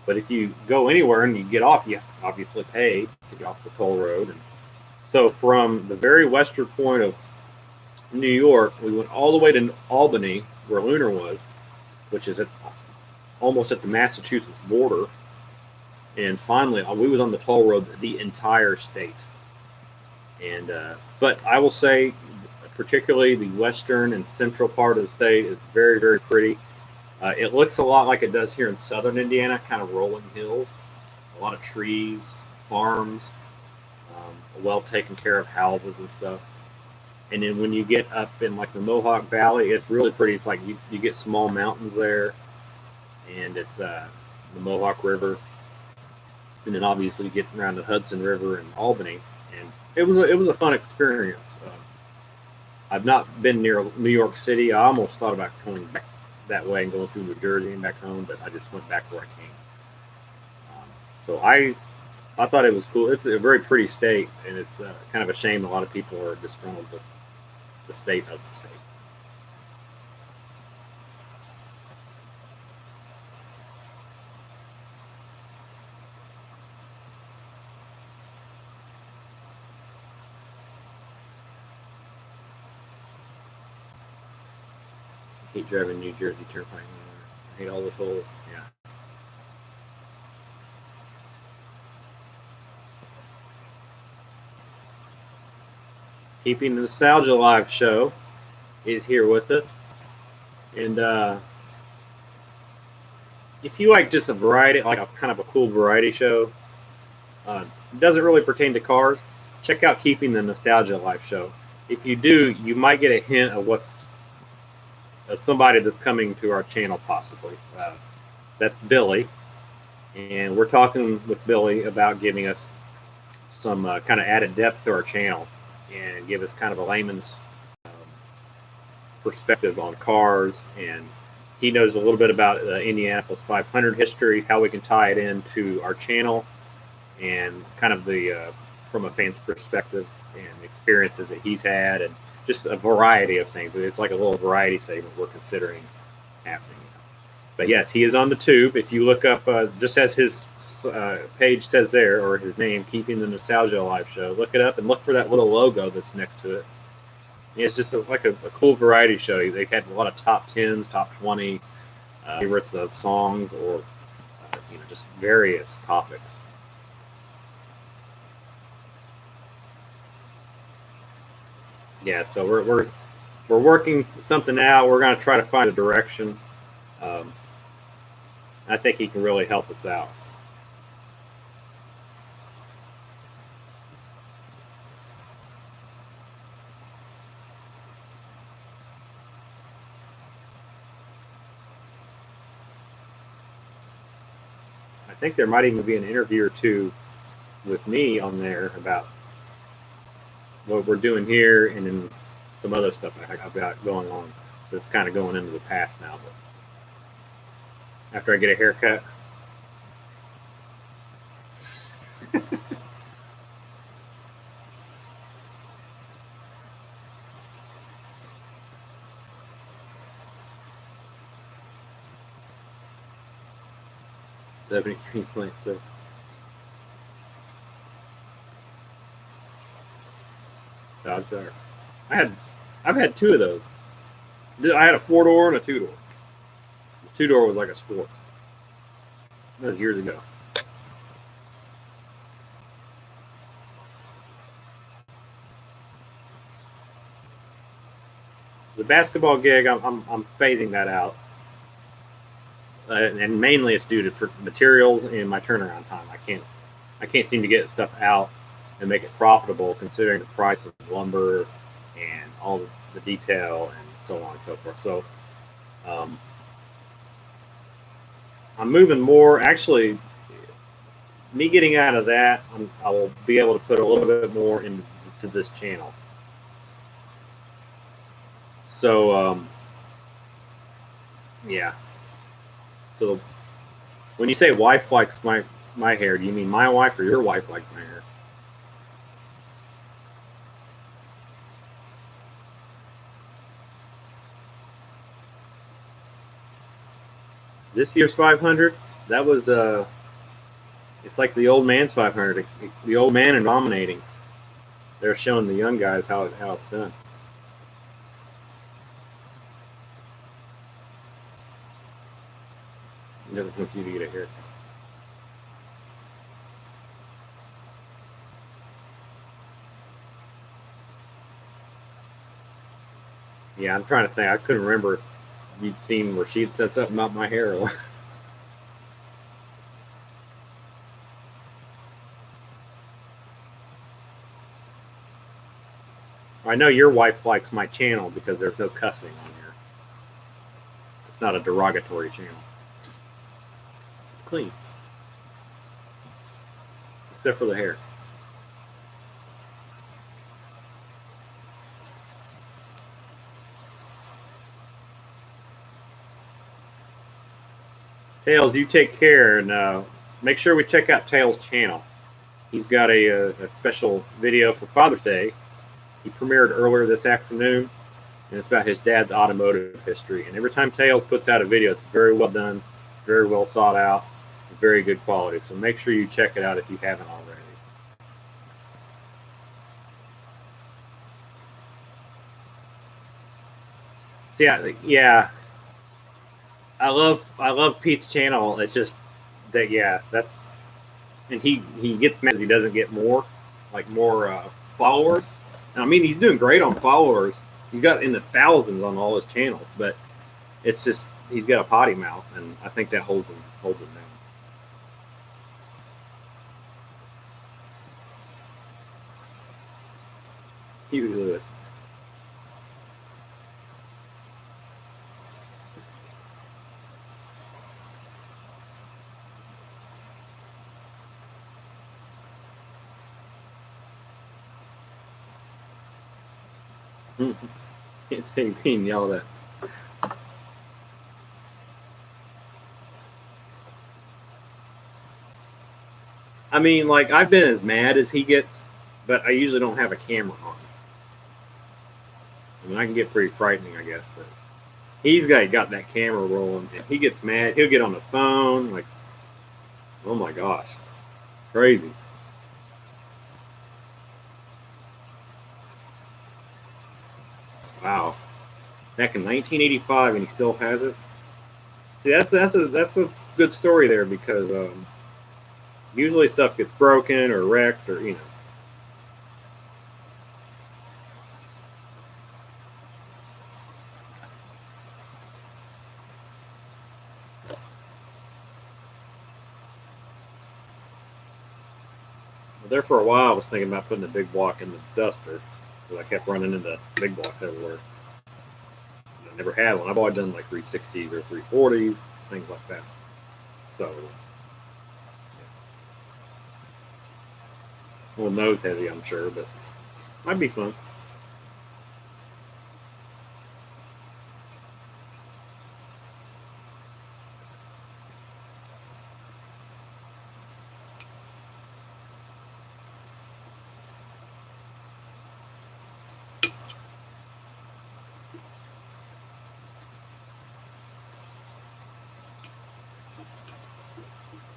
But if you go anywhere and you get off, you have to obviously pay to get off the toll road. And so from the very western point of New York, we went all the way to Albany, where Lunar was, which is almost at the Massachusetts border. And finally, we was on the toll road the entire state. And but I will say, particularly the western and central part of the state is very, very pretty. It looks a lot like it does here in southern Indiana, kind of rolling hills, a lot of trees, farms, well taken care of houses and stuff. And then when you get up in like the Mohawk Valley, it's really pretty. It's like you get small mountains there, and it's the Mohawk River, and then obviously you get around the Hudson River and Albany, and it was a fun experience. I've not been near New York City. I almost thought about going back that way and going through New Jersey and back home, but I just went back where I came. So I thought it was cool. It's a very pretty state, and it's kind of a shame a lot of people are disgruntled with the state of the state. Hate driving New Jersey Turnpike. I hate all the tolls. Yeah. Keeping the Nostalgia Live show is here with us. And if you like just a variety, like a kind of a cool variety show, doesn't really pertain to cars, check out Keeping the Nostalgia Live show. If you do, you might get a hint of what's somebody that's coming to our channel possibly. That's Billy. And we're talking with Billy about giving us some kind of added depth to our channel and give us kind of a layman's perspective on cars. And he knows a little bit about Indianapolis 500 history, how we can tie it into our channel, and kind of the from a fan's perspective and experiences that he's had, and just a variety of things. It's like a little variety segment we're considering happening. But yes, he is on the tube. If you look up, just as his page says there, or his name, Keeping the Nostalgia Live show, look it up and look for that little logo that's next to it. It's just like a cool variety show. They had a lot of top 10s, top 20 favorites of songs, or just various topics. Yeah, so we're working something out. We're going to try to find a direction. I think he can really help us out. I think there might even be an interview or two with me on there about what we're doing here, and then some other stuff I've got going on that's kind of going into the past now. But after I get a haircut. Stephanie Greenslink said. Dodge Dart. I've had two of those. I had a 4-door and a 2-door. The 2-door was like a sport. That was years ago. The basketball gig, I'm phasing that out, and mainly it's due to materials and my turnaround time. I can't seem to get stuff out and make it profitable, considering the price of lumber and all the detail and so on and so forth. So I'm moving more. Actually, me getting out of that, I will be able to put a little bit more into this channel. So yeah. So when you say wife likes my hair, do you mean my wife or your wife likes my hair? This year's 500, that was it's like the old man's 500, the old man and dominating. They're showing the young guys how it's done. Never wants you to get a haircut. Yeah, I'm trying to think. I couldn't remember if you'd seen where she'd said something about my hair. I know your wife likes my channel because there's no cussing on here. It's not a derogatory channel. Clean. Except for the hair. Tails, you take care, and make sure we check out Tails' channel. He's got a special video for Father's Day. He premiered earlier this afternoon, and it's about his dad's automotive history. And every time Tails puts out a video, it's very well done, very well thought out, very good quality. So make sure you check it out if you haven't already. So yeah. I love Pete's channel. It's just that, yeah, that's, and he gets mad as he doesn't get more followers. And I mean, he's doing great on followers. He's got in the thousands on all his channels, but it's just he's got a potty mouth, and I think that holds him down. Huey Lewis. Can't say being yelled at. I mean, like, I've been as mad as he gets, but I usually don't have a camera on. I mean, I can get pretty frightening, I guess, but he's got that camera rolling, and he gets mad. He'll get on the phone, like, oh my gosh, crazy. Wow, back in 1985, and he still has it. See, that's a good story there, because usually stuff gets broken or wrecked, or there for a while. I was thinking about putting a big block in the duster, because I kept running into big blocks everywhere. I never had one. I've always done like 360s or 340s, things like that. So, yeah. A little nose heavy, I'm sure, but might be fun.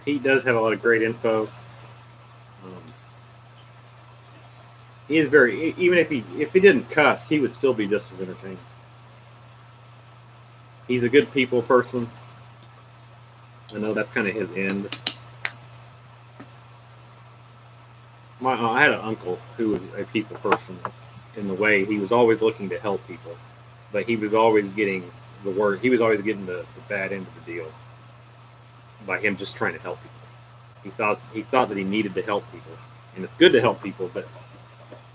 He does have a lot of great info. He is very, even if he didn't cuss, he would still be just as entertaining. He's a good people person. I know that's kind of his end. I had an uncle who was a people person in the way he was always looking to help people, but he was always getting the word. He was always getting the bad end of the deal by him just trying to help people. He thought that he needed to help people, and it's good to help people, but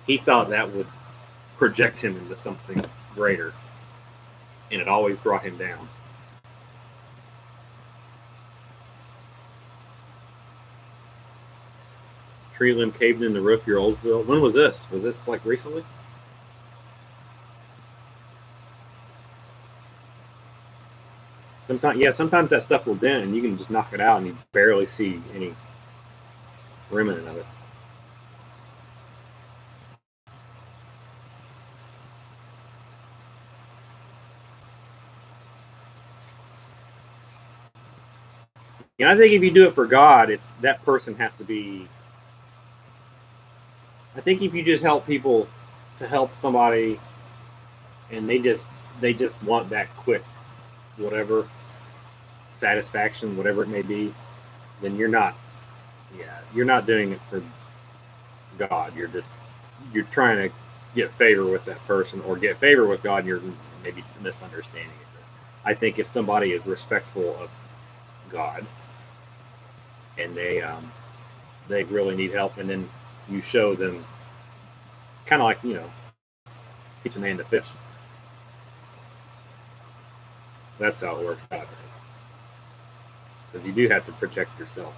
he thought that would project him into something greater, and it always brought him down. Tree limb caved in the roof of your old build. When was this? Was this like recently? Sometimes that stuff will dent, and you can just knock it out, and you barely see any remnant of it. I think if you do it for God, it's that person has to be. I think if you just help people to help somebody, and they just want that quick, whatever satisfaction, whatever it may be, then you're not doing it for God. You're trying to get favor with that person, or get favor with God, and you're maybe misunderstanding it. I think if somebody is respectful of God, and they really need help, and then you show them, kind of like teach a man to fish. That's how it works out, because you do have to protect yourself.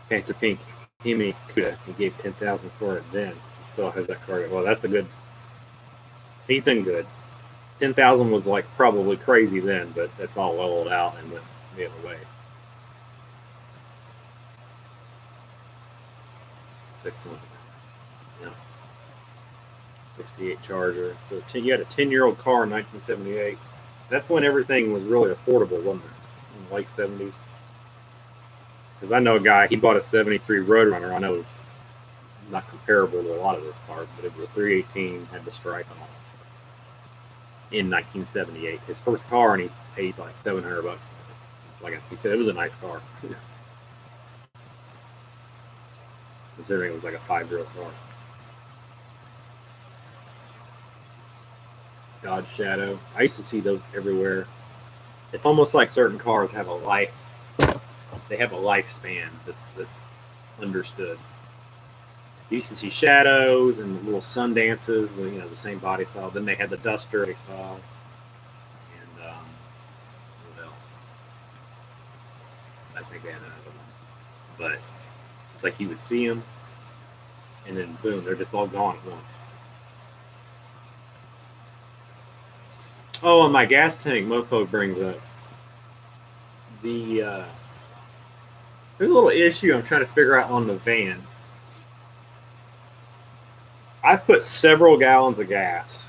Panther Pink, Himi Kuda, he gave 10,000 for it then. He still has that card. Well, that's a good. He's been good. 10,000 was like probably crazy then, but that's all leveled out and went the other way. 6 months. Yeah. 68 Charger. So you had a 10-year-old car in 1978. That's when everything was really affordable, wasn't it? In the late 70s. Because I know a guy, he bought a 73 Roadrunner. I know it's not comparable to a lot of those cars, but it was a 318, had the stripe on it. in 1978. His first car, and he paid like $700. It's like he said, it was a nice car, considering it was like a 5-year-old car. Dodge Shadow. I used to see those everywhere. It's almost like certain cars have a life. They have a lifespan that's understood. You used to see Shadows and little sun dances, the same body style. Then they had the Duster style, and what else? I think they had another one. But it's like you would see them, and then boom, they're just all gone at once. Oh, and my gas tank, Mofo brings up the. There's a little issue I'm trying to figure out on the van. I put several gallons of gas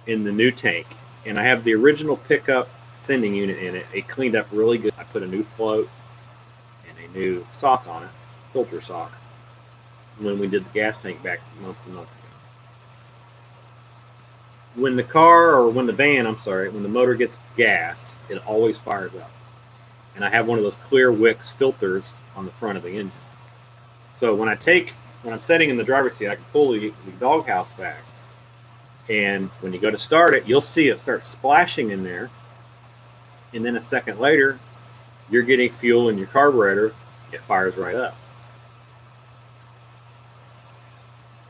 in the new tank, and I have the original pickup sending unit in it. It cleaned up really good. I put a new float and a new sock on it, filter sock, when we did the gas tank back months and months ago. When the when the motor gets gas, it always fires up. And I have one of those clear wicks filters on the front of the engine. So when I'm sitting in the driver's seat, I can pull the doghouse back. And when you go to start it, you'll see it start splashing in there. And then a second later, you're getting fuel in your carburetor. It fires right up.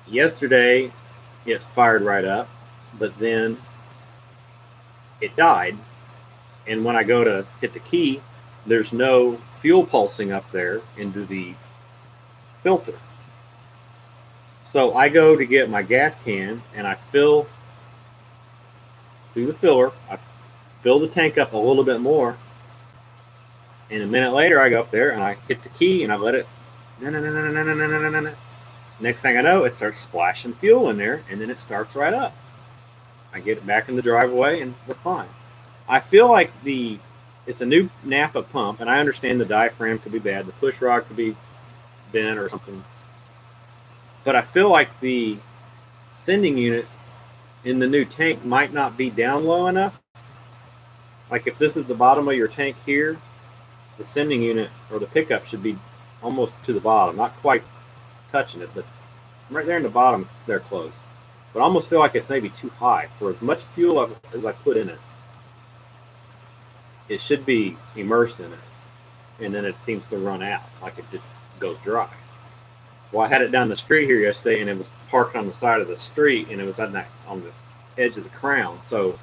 Yesterday, it fired right up, but then it died. And when I go to hit the key, there's no fuel pulsing up there into the filter. So I go to get my gas can, and I fill through the filler. I fill the tank up a little bit more, and a minute later I go up there and I hit the key and I let it. Next thing I know, it starts splashing fuel in there, and then it starts right up. I get it back in the driveway, and we're fine. I feel like it's a new Napa pump, and I understand the diaphragm could be bad, the push rod could be bent or something. But I feel like the sending unit in the new tank might not be down low enough. Like if this is the bottom of your tank here, the sending unit or the pickup should be almost to the bottom, not quite touching it, but right there in the bottom, they're close. But I almost feel like it's maybe too high for as much fuel as I put in it. It should be immersed in it, and then it seems to run out, like it just goes dry. Well, I had it down the street here yesterday, and it was parked on the side of the street, and it was on the edge of the crown. So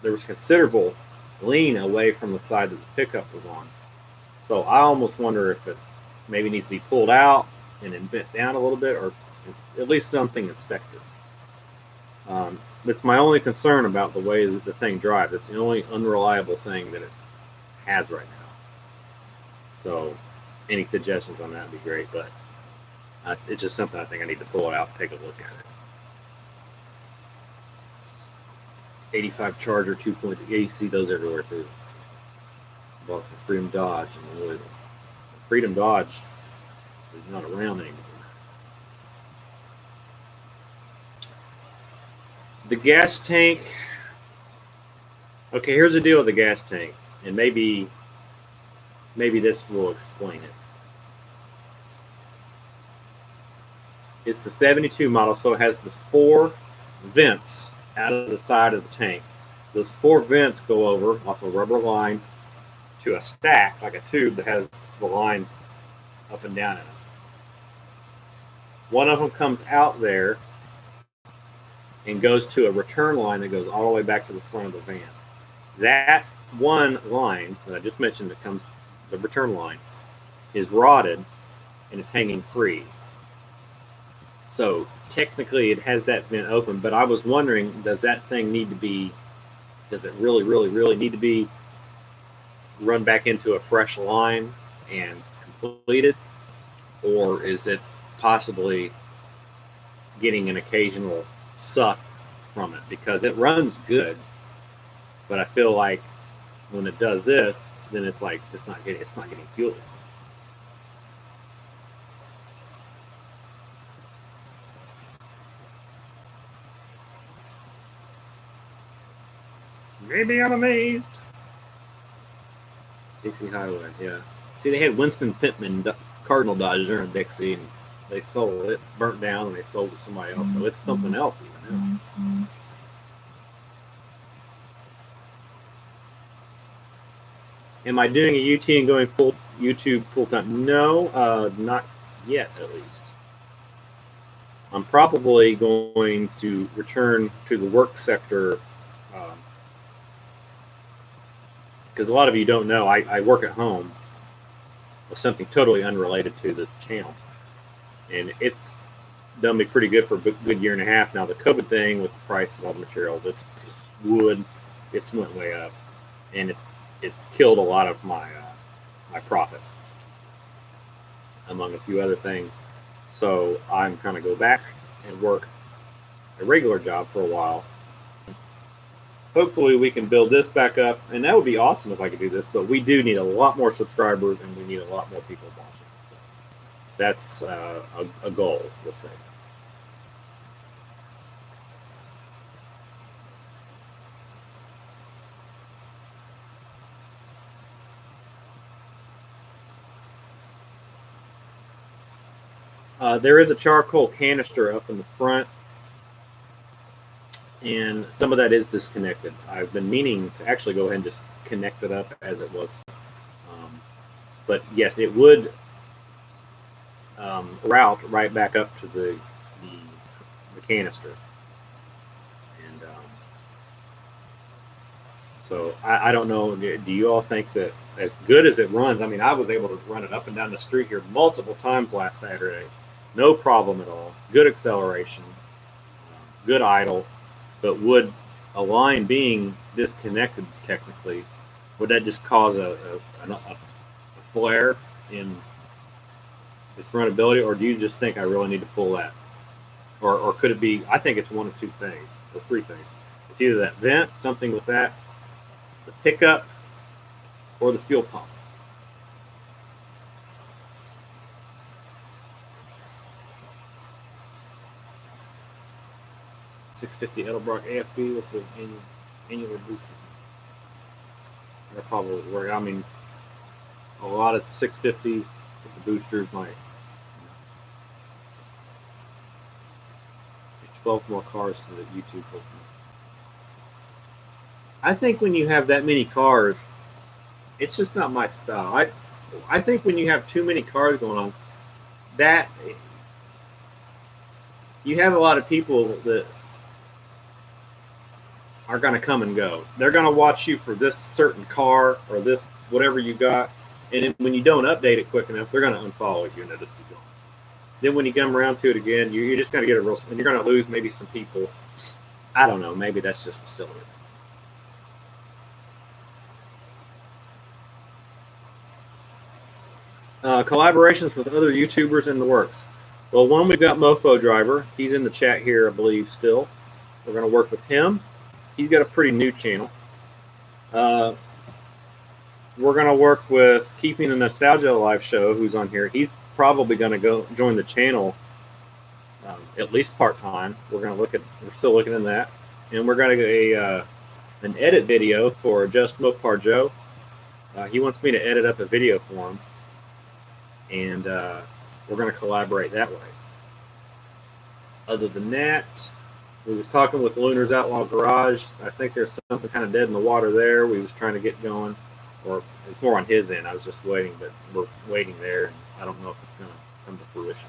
there was considerable lean away from the side that the pickup was on. So I almost wonder if it maybe needs to be pulled out and then bent down a little bit, or it's at least something inspected. It's my only concern about the way that the thing drives. It's the only unreliable thing that it has right now. So any suggestions on that would be great, but it's just something I think I need to pull it out and take a look at it. 85 Charger 2.0. Yeah, you see those everywhere too. Bought from Freedom Dodge in Louisville. Freedom Dodge is not around anymore. The gas tank. Okay, here's the deal with the gas tank, and maybe this will explain it. It's the 72 model, so it has the 4 vents out of the side of the tank. Those 4 vents go over off a rubber line to a stack, like a tube that has the lines up and down in it. One of them comes out there and goes to a return line that goes all the way back to the front of the van. That one line that I just mentioned that comes, the return line, is rotted and it's hanging free. So technically it has that vent open, but I was wondering, does it really, really, really need to be run back into a fresh line and completed? Or is it possibly getting an occasional suck from it? Because it runs good, but I feel like when it does this, then it's like it's not getting fuel. Maybe I'm amazed. Dixie Highway, yeah. See, they had Winston Pittman Cardinal Dodge there in Dixie, and they sold it, burnt down, and they sold it to somebody else. So it's something else even now. Am I doing a UT and going full YouTube full time? No, not yet, at least. I'm probably going to return to the work sector because a lot of you don't know, I work at home with something totally unrelated to this channel. And it's done me pretty good for a good year and a half now. The COVID thing with the price of all the materials, it's wood, it's went way up, and it's killed a lot of my my profit, among a few other things. So I'm kind of go back and work a regular job for a while. Hopefully we can build this back up, and that would be awesome if I could do this, but we do need a lot more subscribers and we need a lot more people watching. So that's a goal, we'll say. There is a charcoal canister up in the front, and some of that is disconnected. I've been meaning to actually go ahead and just connect it up as it was. But yes, it would route right back up to the canister. And so I don't know. Do you all think that as good as it runs? I mean, I was able to run it up and down the street here multiple times last Saturday. No problem at all. Good acceleration, good idle. But would a line being disconnected technically, would that just cause a flare in its runnability, or do you just think I really need to pull that? Or could it be, I think it's one of two things, or three things. It's either that vent, something with that, the pickup, or the fuel pump. .650 Edelbrock AFB with the annular boosters. That probably would work. I mean, a lot of 650s with the boosters might. 12 more cars to the YouTube. I think when you have that many cars, it's just not my style. I think when you have too many cars going on, that you have a lot of people that are going to come and go. They're going to watch you for this certain car or this whatever you got, and when you don't update it quick enough, they're going to unfollow you and they'll just be gone. Then when you come around to it again, you're just going to get a real, and you're going to lose maybe some people. I don't know. Maybe that's just a silly. Collaborations with other YouTubers in the works. Well, one, we've got Mofo Driver. He's in the chat here, I believe, still. We're going to work with him. He's got a pretty new channel. We're going to work with Keeping the Nostalgia Alive show, who's on here. He's probably going to go join the channel at least part-time. We're still looking in that. And we're going to get an edit video for Just Mopar Joe. He wants me to edit up a video for him. And we're going to collaborate that way. Other than that, we was talking with Lunar's Outlaw Garage. I think there's something kind of dead in the water there. We was trying to get going, or it's more on his end. I was just waiting, but we're waiting there, and I don't know if it's going to come to fruition.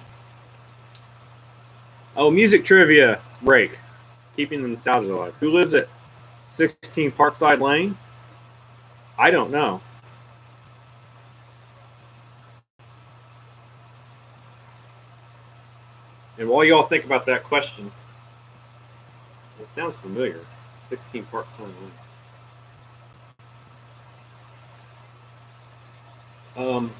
Oh, music trivia break. Keeping the nostalgia alive. Who lives at 16 Parkside Lane? I don't know. And while you all think about that question, it sounds familiar. 16 Parkside Lane.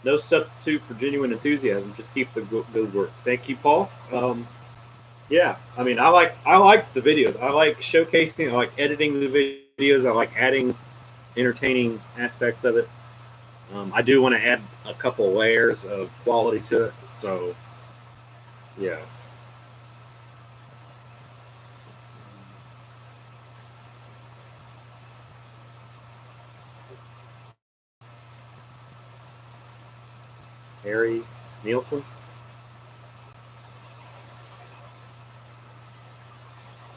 No substitute for genuine enthusiasm. Just keep the good work. Thank you, Paul. Yeah, I mean, I like the videos. I like showcasing. I like editing the videos. I like adding entertaining aspects of it. I do want to add a couple layers of quality to it. So, yeah. Harry Nielsen.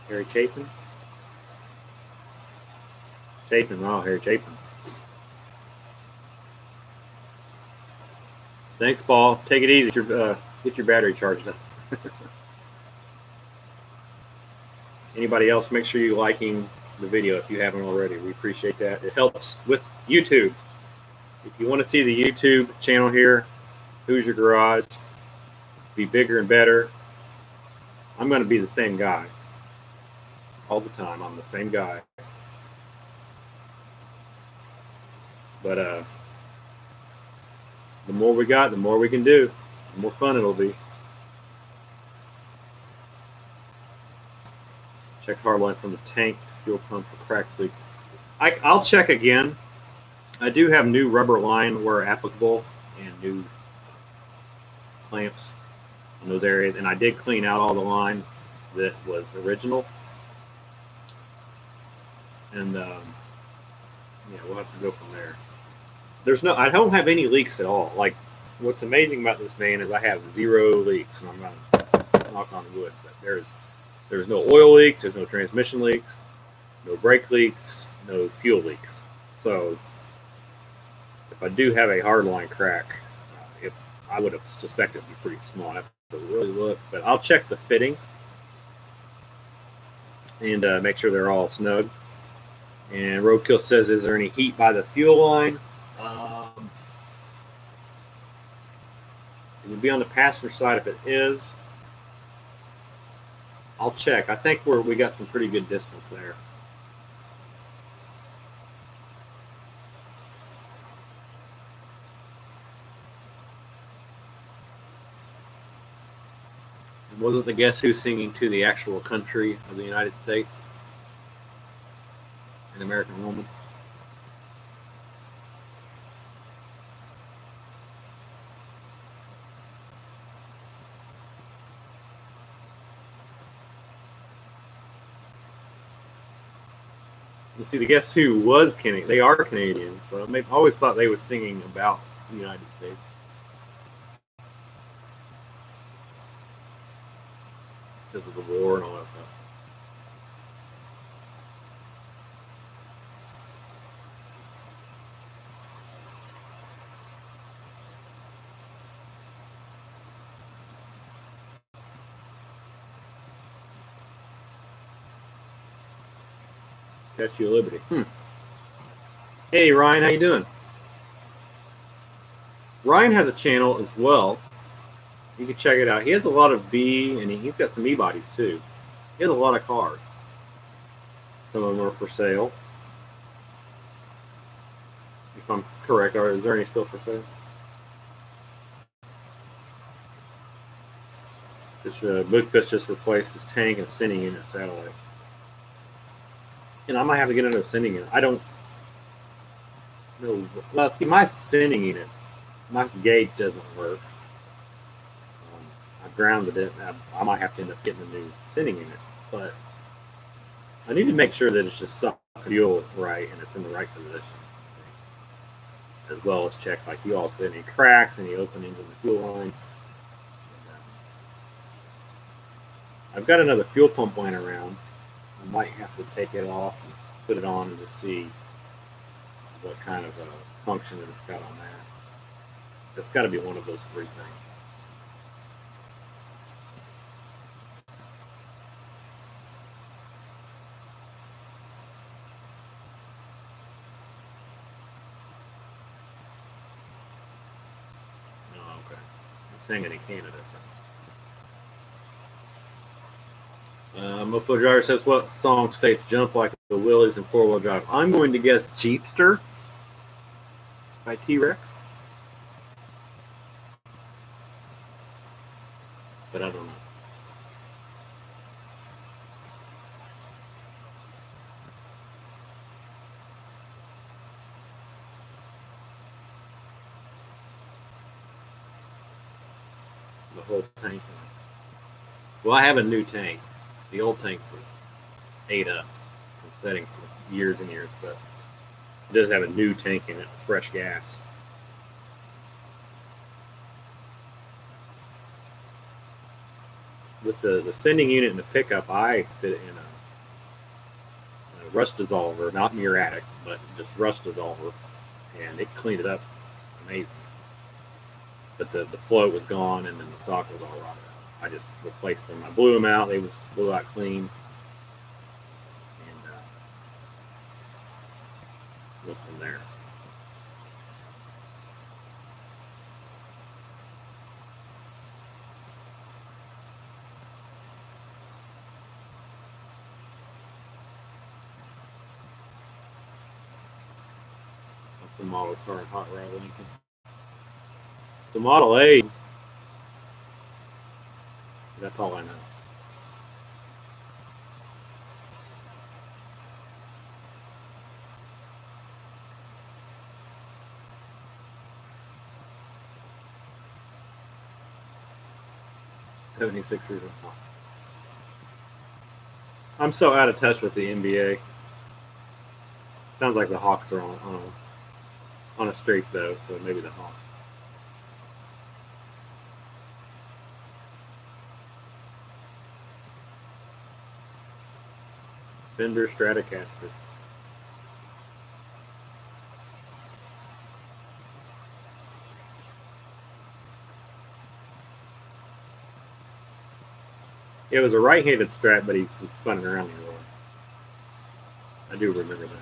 Harry Chapin. Chapin. Oh, Harry Chapin. Thanks, Paul. Take it easy. Get your battery charged up. Anybody else, make sure you're liking the video if you haven't already. We appreciate that. It helps with YouTube. If you want to see the YouTube channel here, Hoosier Garage, be bigger and better, I'm going to be the same guy all the time. I'm the same guy. But the more we got, the more we can do, the more fun it'll be. Check hardline from the tank, fuel pump for cracks leak. I'll check again. I do have new rubber line where applicable and new clamps in those areas, and I did clean out all the line that was original. And yeah, we'll have to go from there. I don't have any leaks at all. Like, what's amazing about this van is I have 0 leaks, and I'm gonna knock on wood, but there's no oil leaks, there's no transmission leaks, no brake leaks, no fuel leaks. So if I do have a hardline crack, I would have suspected it would be pretty small. I have to really look, but I'll check the fittings and make sure they're all snug. And Roadkill says, is there any heat by the fuel line? It would be on the passenger side. If it is, I'll check. I think we got some pretty good distance there. And wasn't the Guess Who singing to the actual country of the United States? An American Woman? You see, the Guess Who was Canadian. They are Canadian, so I always thought they were singing about the United States. Because of the war and all that stuff. Statue of Liberty. Hey Ryan, how you doing? Ryan has a channel as well. You can check it out. He has a lot of B, and he's got some E-bodies too. He has a lot of cars. Some of them are for sale. If I'm correct, is there any still for sale? Bookfist just replaced his tank and sending in a satellite. And I might have to get into a sending unit. I don't know. Well, see, my sending unit, my gate doesn't work. I've grounded it. I might have to end up getting a new sending unit. But I need to make sure that it's just sucking fuel right and it's in the right position. As well as check, like you all said, any cracks, any openings in the fuel line. I've got another fuel pump laying around. I might have to take it off and put it on and just see what kind of function that it's got on that. It's got to be one of those 3 things. Oh, okay. I'm saying it in Canada. Mofo Driver says, what song states jump like the Willies in 4-wheel drive? I'm going to guess Jeepster by T-Rex. But I don't know. The whole tank. Well, I have a new tank. The old tank was ate up from setting for years and years, but it does have a new tank in it, fresh gas. with the sending unit and the pickup, I fit it in a rust dissolver, not muriatic, but just rust dissolver, and it cleaned it up amazing. But the float was gone, and then the sock was all rotted out. I just replaced them. I blew them out. They was blew out clean, and went from there. That's the model car in Hot Rod Lincoln. It's a Model A. That's all I know. '76ers and Hawks. I'm so out of touch with the NBA. Sounds like the Hawks are on a streak though, so maybe the Hawks. Fender Stratocaster. It was a right-handed Strat, but he spun it around the other way. I do remember that.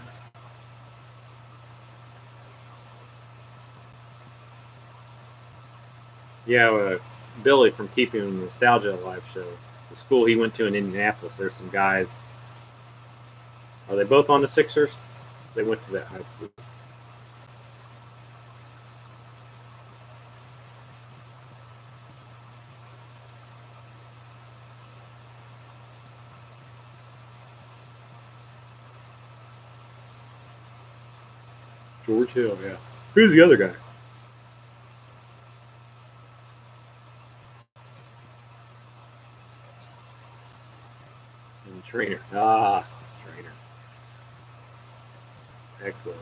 Yeah, Billy from Keeping Nostalgia Alive show. The school he went to in Indianapolis, there's some guys. Are they both on the Sixers? They went to that high school. George Hill, yeah. Who's the other guy? And Trainer. Ah, Trainer. Excellent.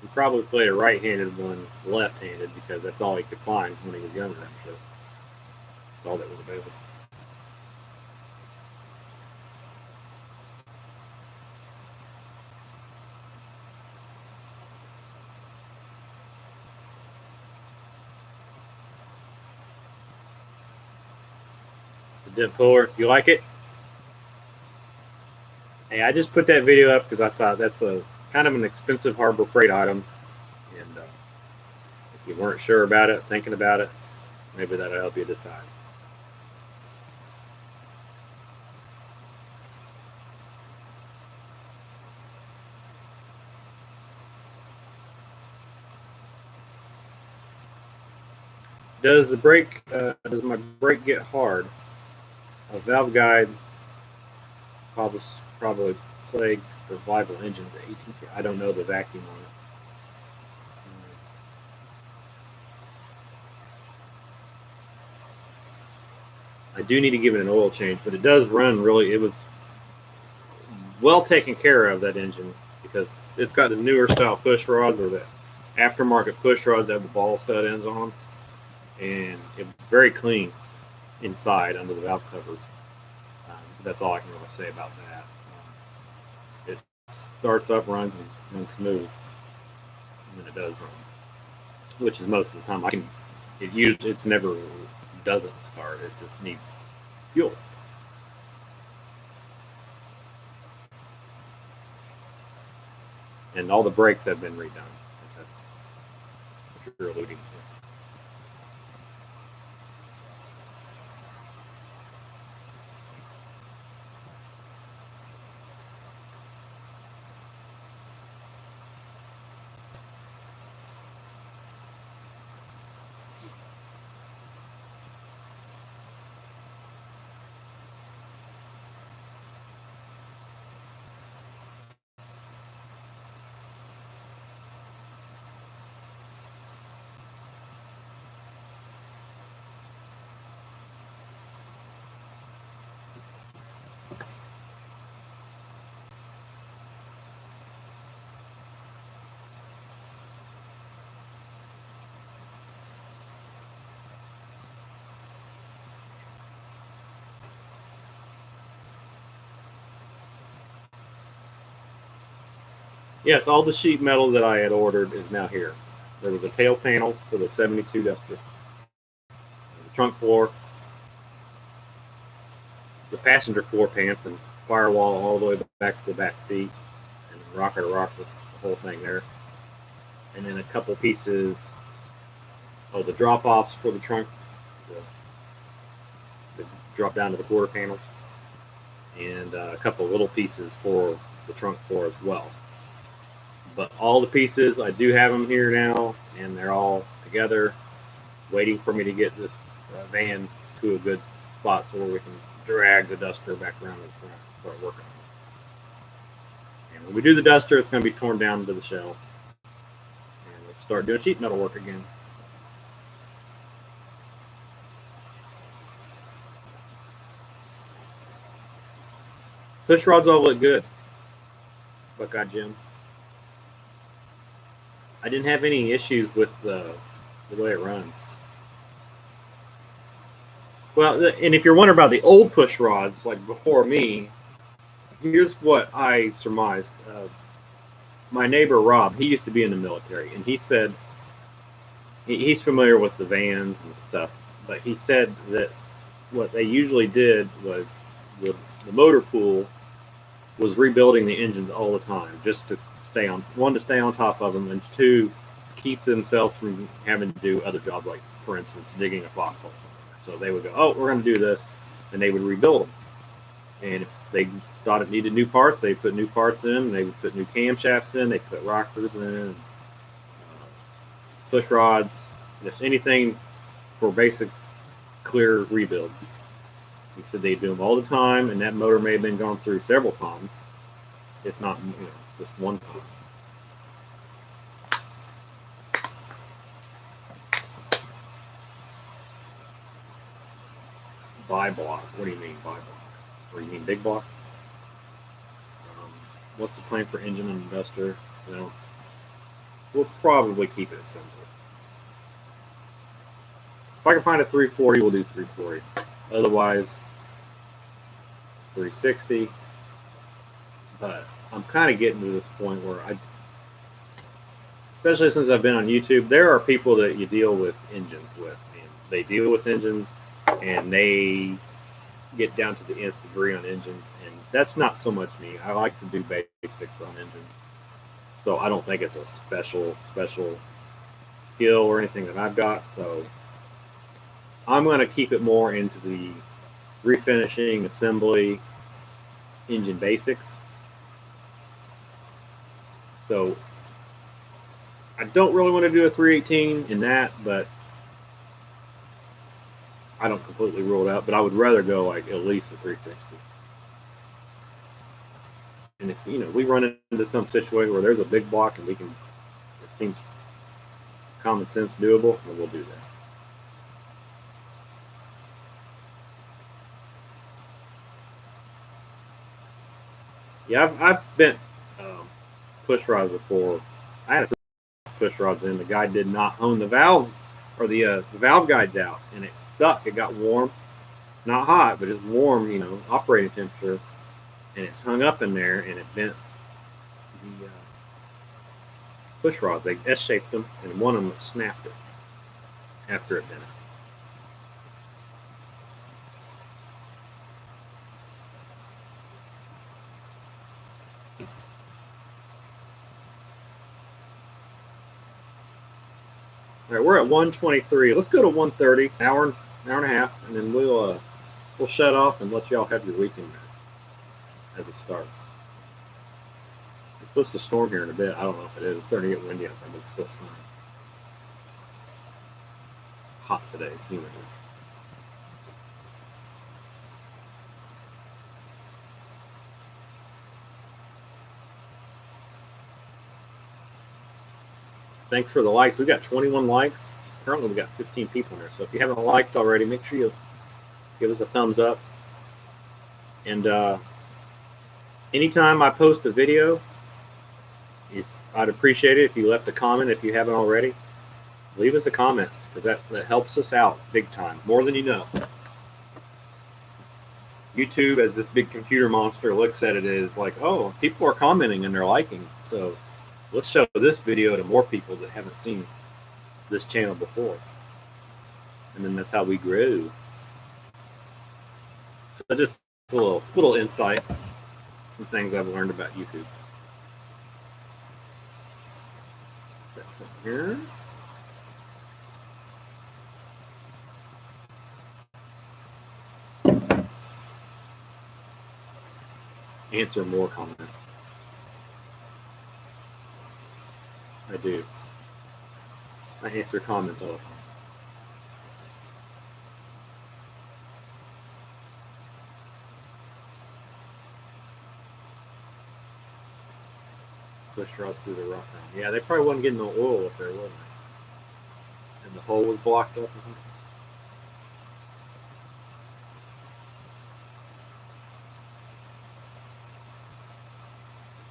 He probably played a right-handed one left-handed because that's all he could find when he was younger. I'm sure. That's all that was available. The dip puller, you like it? Hey, I just put that video up because I thought that's a kind of an expensive Harbor Freight item, and if you weren't sure about it, thinking about it, maybe that'll help you decide. Does my brake get hard? A valve guide probably plague revival engine with the 18. I don't know the vacuum on it. I do need to give it an oil change, but it does run really. It was well taken care of, that engine, because it's got the newer style push rods or the aftermarket push rods that have the ball stud ends on them, and it's very clean inside under the valve covers. That's all I can really say about that. It starts up, runs, and runs smooth, and it does run, which is most of the time. It's never doesn't start. It just needs fuel. And all the brakes have been redone. If that's what you're alluding to. Yes, all the sheet metal that I had ordered is now here. There was a tail panel for the 72 Duster, the trunk floor, the passenger floor pants and firewall all the way back to the back seat, and rocker to rocker, the whole thing there. And then a couple pieces, the drop offs for the trunk, the drop down to the quarter panels, and a couple little pieces for the trunk floor as well. But all the pieces, I do have them here now, and they're all together, waiting for me to get this van to a good spot so we can drag the Duster back around to the front and start working on it. And when we do the Duster, it's going to be torn down to the shell, and we'll start doing sheet metal work again. Push rods all look good, Buckeye Jim. I didn't have any issues with the way it runs. Well, and if you're wondering about the old push rods, like before me, here's what I surmised. My neighbor Rob, he used to be in the military, and he said he's familiar with the vans and stuff, but he said that what they usually did was the motor pool was rebuilding the engines all the time, just to stay on top of them, and two, keep themselves from having to do other jobs, like for instance digging a foxhole somewhere. So they would go, oh, we're going to do this, and they would rebuild them. And if they thought it needed new parts, they put new parts in. They would put new camshafts in. They put rockers in, push rods, just anything for basic clear rebuilds. He said they do them all the time, and that motor may have been gone through several times, if not just one time. Buy block. What do you mean buy block? Or you mean big block? What's the plan for engine and Duster? We'll probably keep it simple. If I can find a 340, we'll do 340. Otherwise, 360. But I'm kind of getting to this point where especially since I've been on YouTube, there are people that you deal with engines with, and they deal with engines, and they get down to the nth degree on engines, and that's not so much me. I like to do basics on engines, so I don't think it's a special skill or anything that I've got. So I'm going to keep it more into the refinishing, assembly, engine basics. So I don't really want to do a 318 in that, but I don't completely rule it out. But I would rather go like at least a 360. And if we run into some situation where there's a big block and it seems common sense doable, then we'll do that. Yeah, I've bent push rods before. I had push rods in. The guy did not hone the valves or the valve guides out, and it stuck. It got warm, not hot, but it's warm, operating temperature, and it's hung up in there, and it bent the push rods. They S-shaped them, and one of them snapped it after it bent it. All right, we're at 123. Let's go to 130, hour and a half, and then we'll shut off and let y'all have your weekend as it starts. It's supposed to storm here in a bit. I don't know if it is. It's starting to get windy outside, but it's still sunny. Hot today. It's humid. Thanks for the likes. We've got 21 likes. Currently, we've got 15 people in there. So if you haven't liked already, make sure you give us a thumbs up. And anytime I post a video, I'd appreciate it if you left a comment. If you haven't already, leave us a comment, because that helps us out big time, more than you know. YouTube, as this big computer monster looks at it, is like, oh, people are commenting and they're liking. So let's show this video to more people that haven't seen this channel before. And then that's how we grew. So just a little insight, some things I've learned about YouTube. Here. Answer more comments. I do. I answer comments all the time. Push rods through the rock ground. Yeah, they probably wasn't getting no oil up there, wasn't they? And the hole was blocked up or something.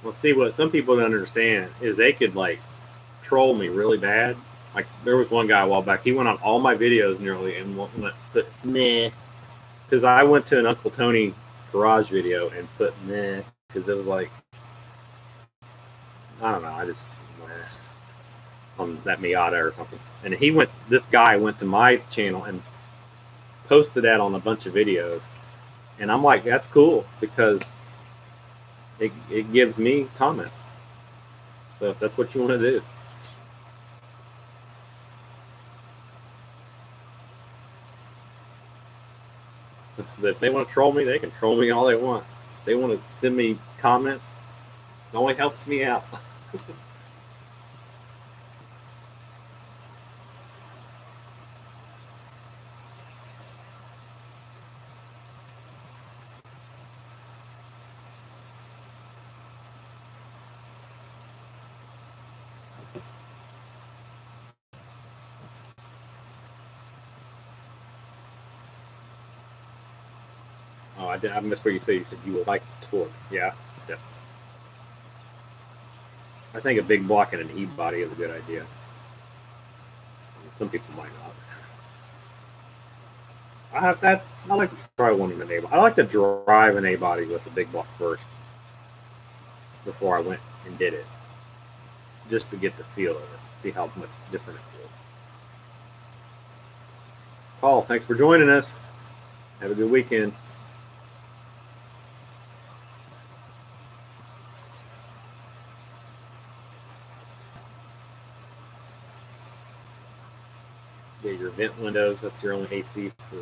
Well, see, what some people don't understand is they could like troll me really bad. Like there was one guy a while back. He went on all my videos nearly and went put meh because I went to an Uncle Tony garage video and put meh because it was like I don't know. I just on that Miata or something. And this guy went to my channel and posted that on a bunch of videos. And I'm like, that's cool because it gives me comments. So if that's what you want to do. If they want to troll me, they can troll me all they want. If they want to send me comments, it only helps me out. Oh, I missed what you said. You said you would like the torque. Yeah. I think a big block and an E-body is a good idea. Some people might not. I have that. I like to try one in an A-body. I like to drive an A-body with a big block first before I went and did it, just to get the feel of it, see how much different it feels. Paul, thanks for joining us. Have a good weekend. Get your vent windows. That's your only AC for.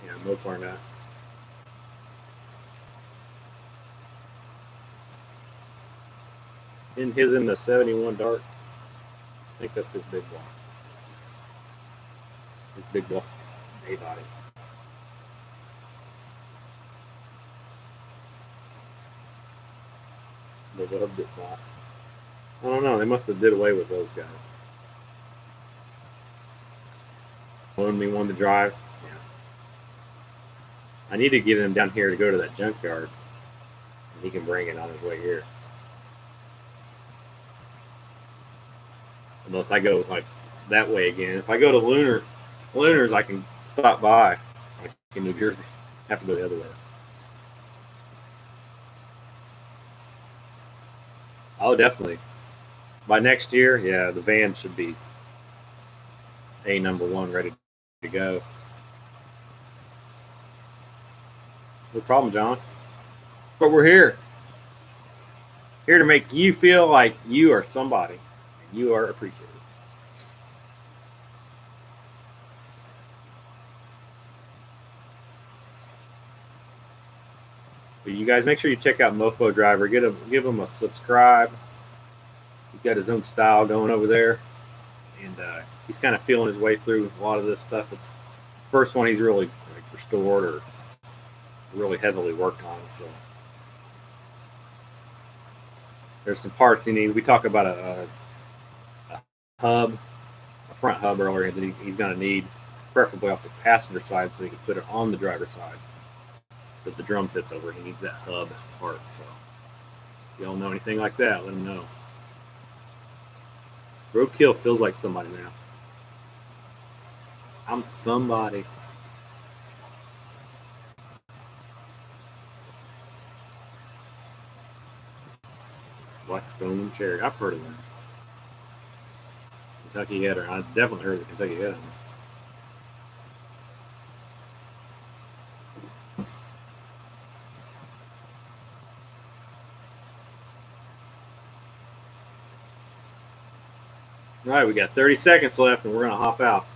Yeah, Mopar not. In the 71 Dart. I think that's his big block. His big block A-body. The love bit blocks. I don't know. They must have did away with those guys. Loaned me one to drive. Yeah. I need to get him down here to go to that junkyard. And he can bring it on his way here. Unless I go like that way again. If I go to Lunar's, I can stop by, like in New Jersey. I have to go the other way. Oh, definitely. By next year, yeah, the van should be #1 ready to go. No problem, John. But we're here. Here to make you feel like you are somebody and you are appreciated. But you guys make sure you check out Mofo Driver. Give him a subscribe. He's got his own style going over there, and he's kind of feeling his way through a lot of this stuff. It's the first one he's really like restored or really heavily worked on. So there's some parts he needs. We talked about a hub, a front hub earlier that he's going to need, preferably off the passenger side, so he can put it on the driver's side. But the drum fits over, he needs that hub part. So if y'all know anything like that, let him know. Roadkill feels like somebody now. I'm somebody. Blackstone and Cherry. I've heard of them. Kentucky Header. I definitely heard of the Kentucky Header. All right, we got 30 seconds left, and we're going to hop out.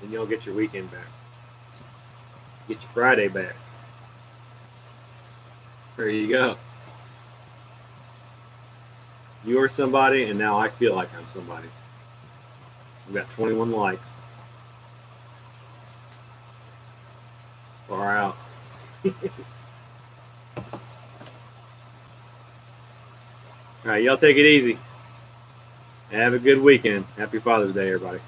Then you'll get your weekend back. Get your Friday back. There you go. You are somebody, and now I feel like I'm somebody. We got 21 likes. Far out. All right, y'all take it easy. Have a good weekend. Happy Father's Day, everybody.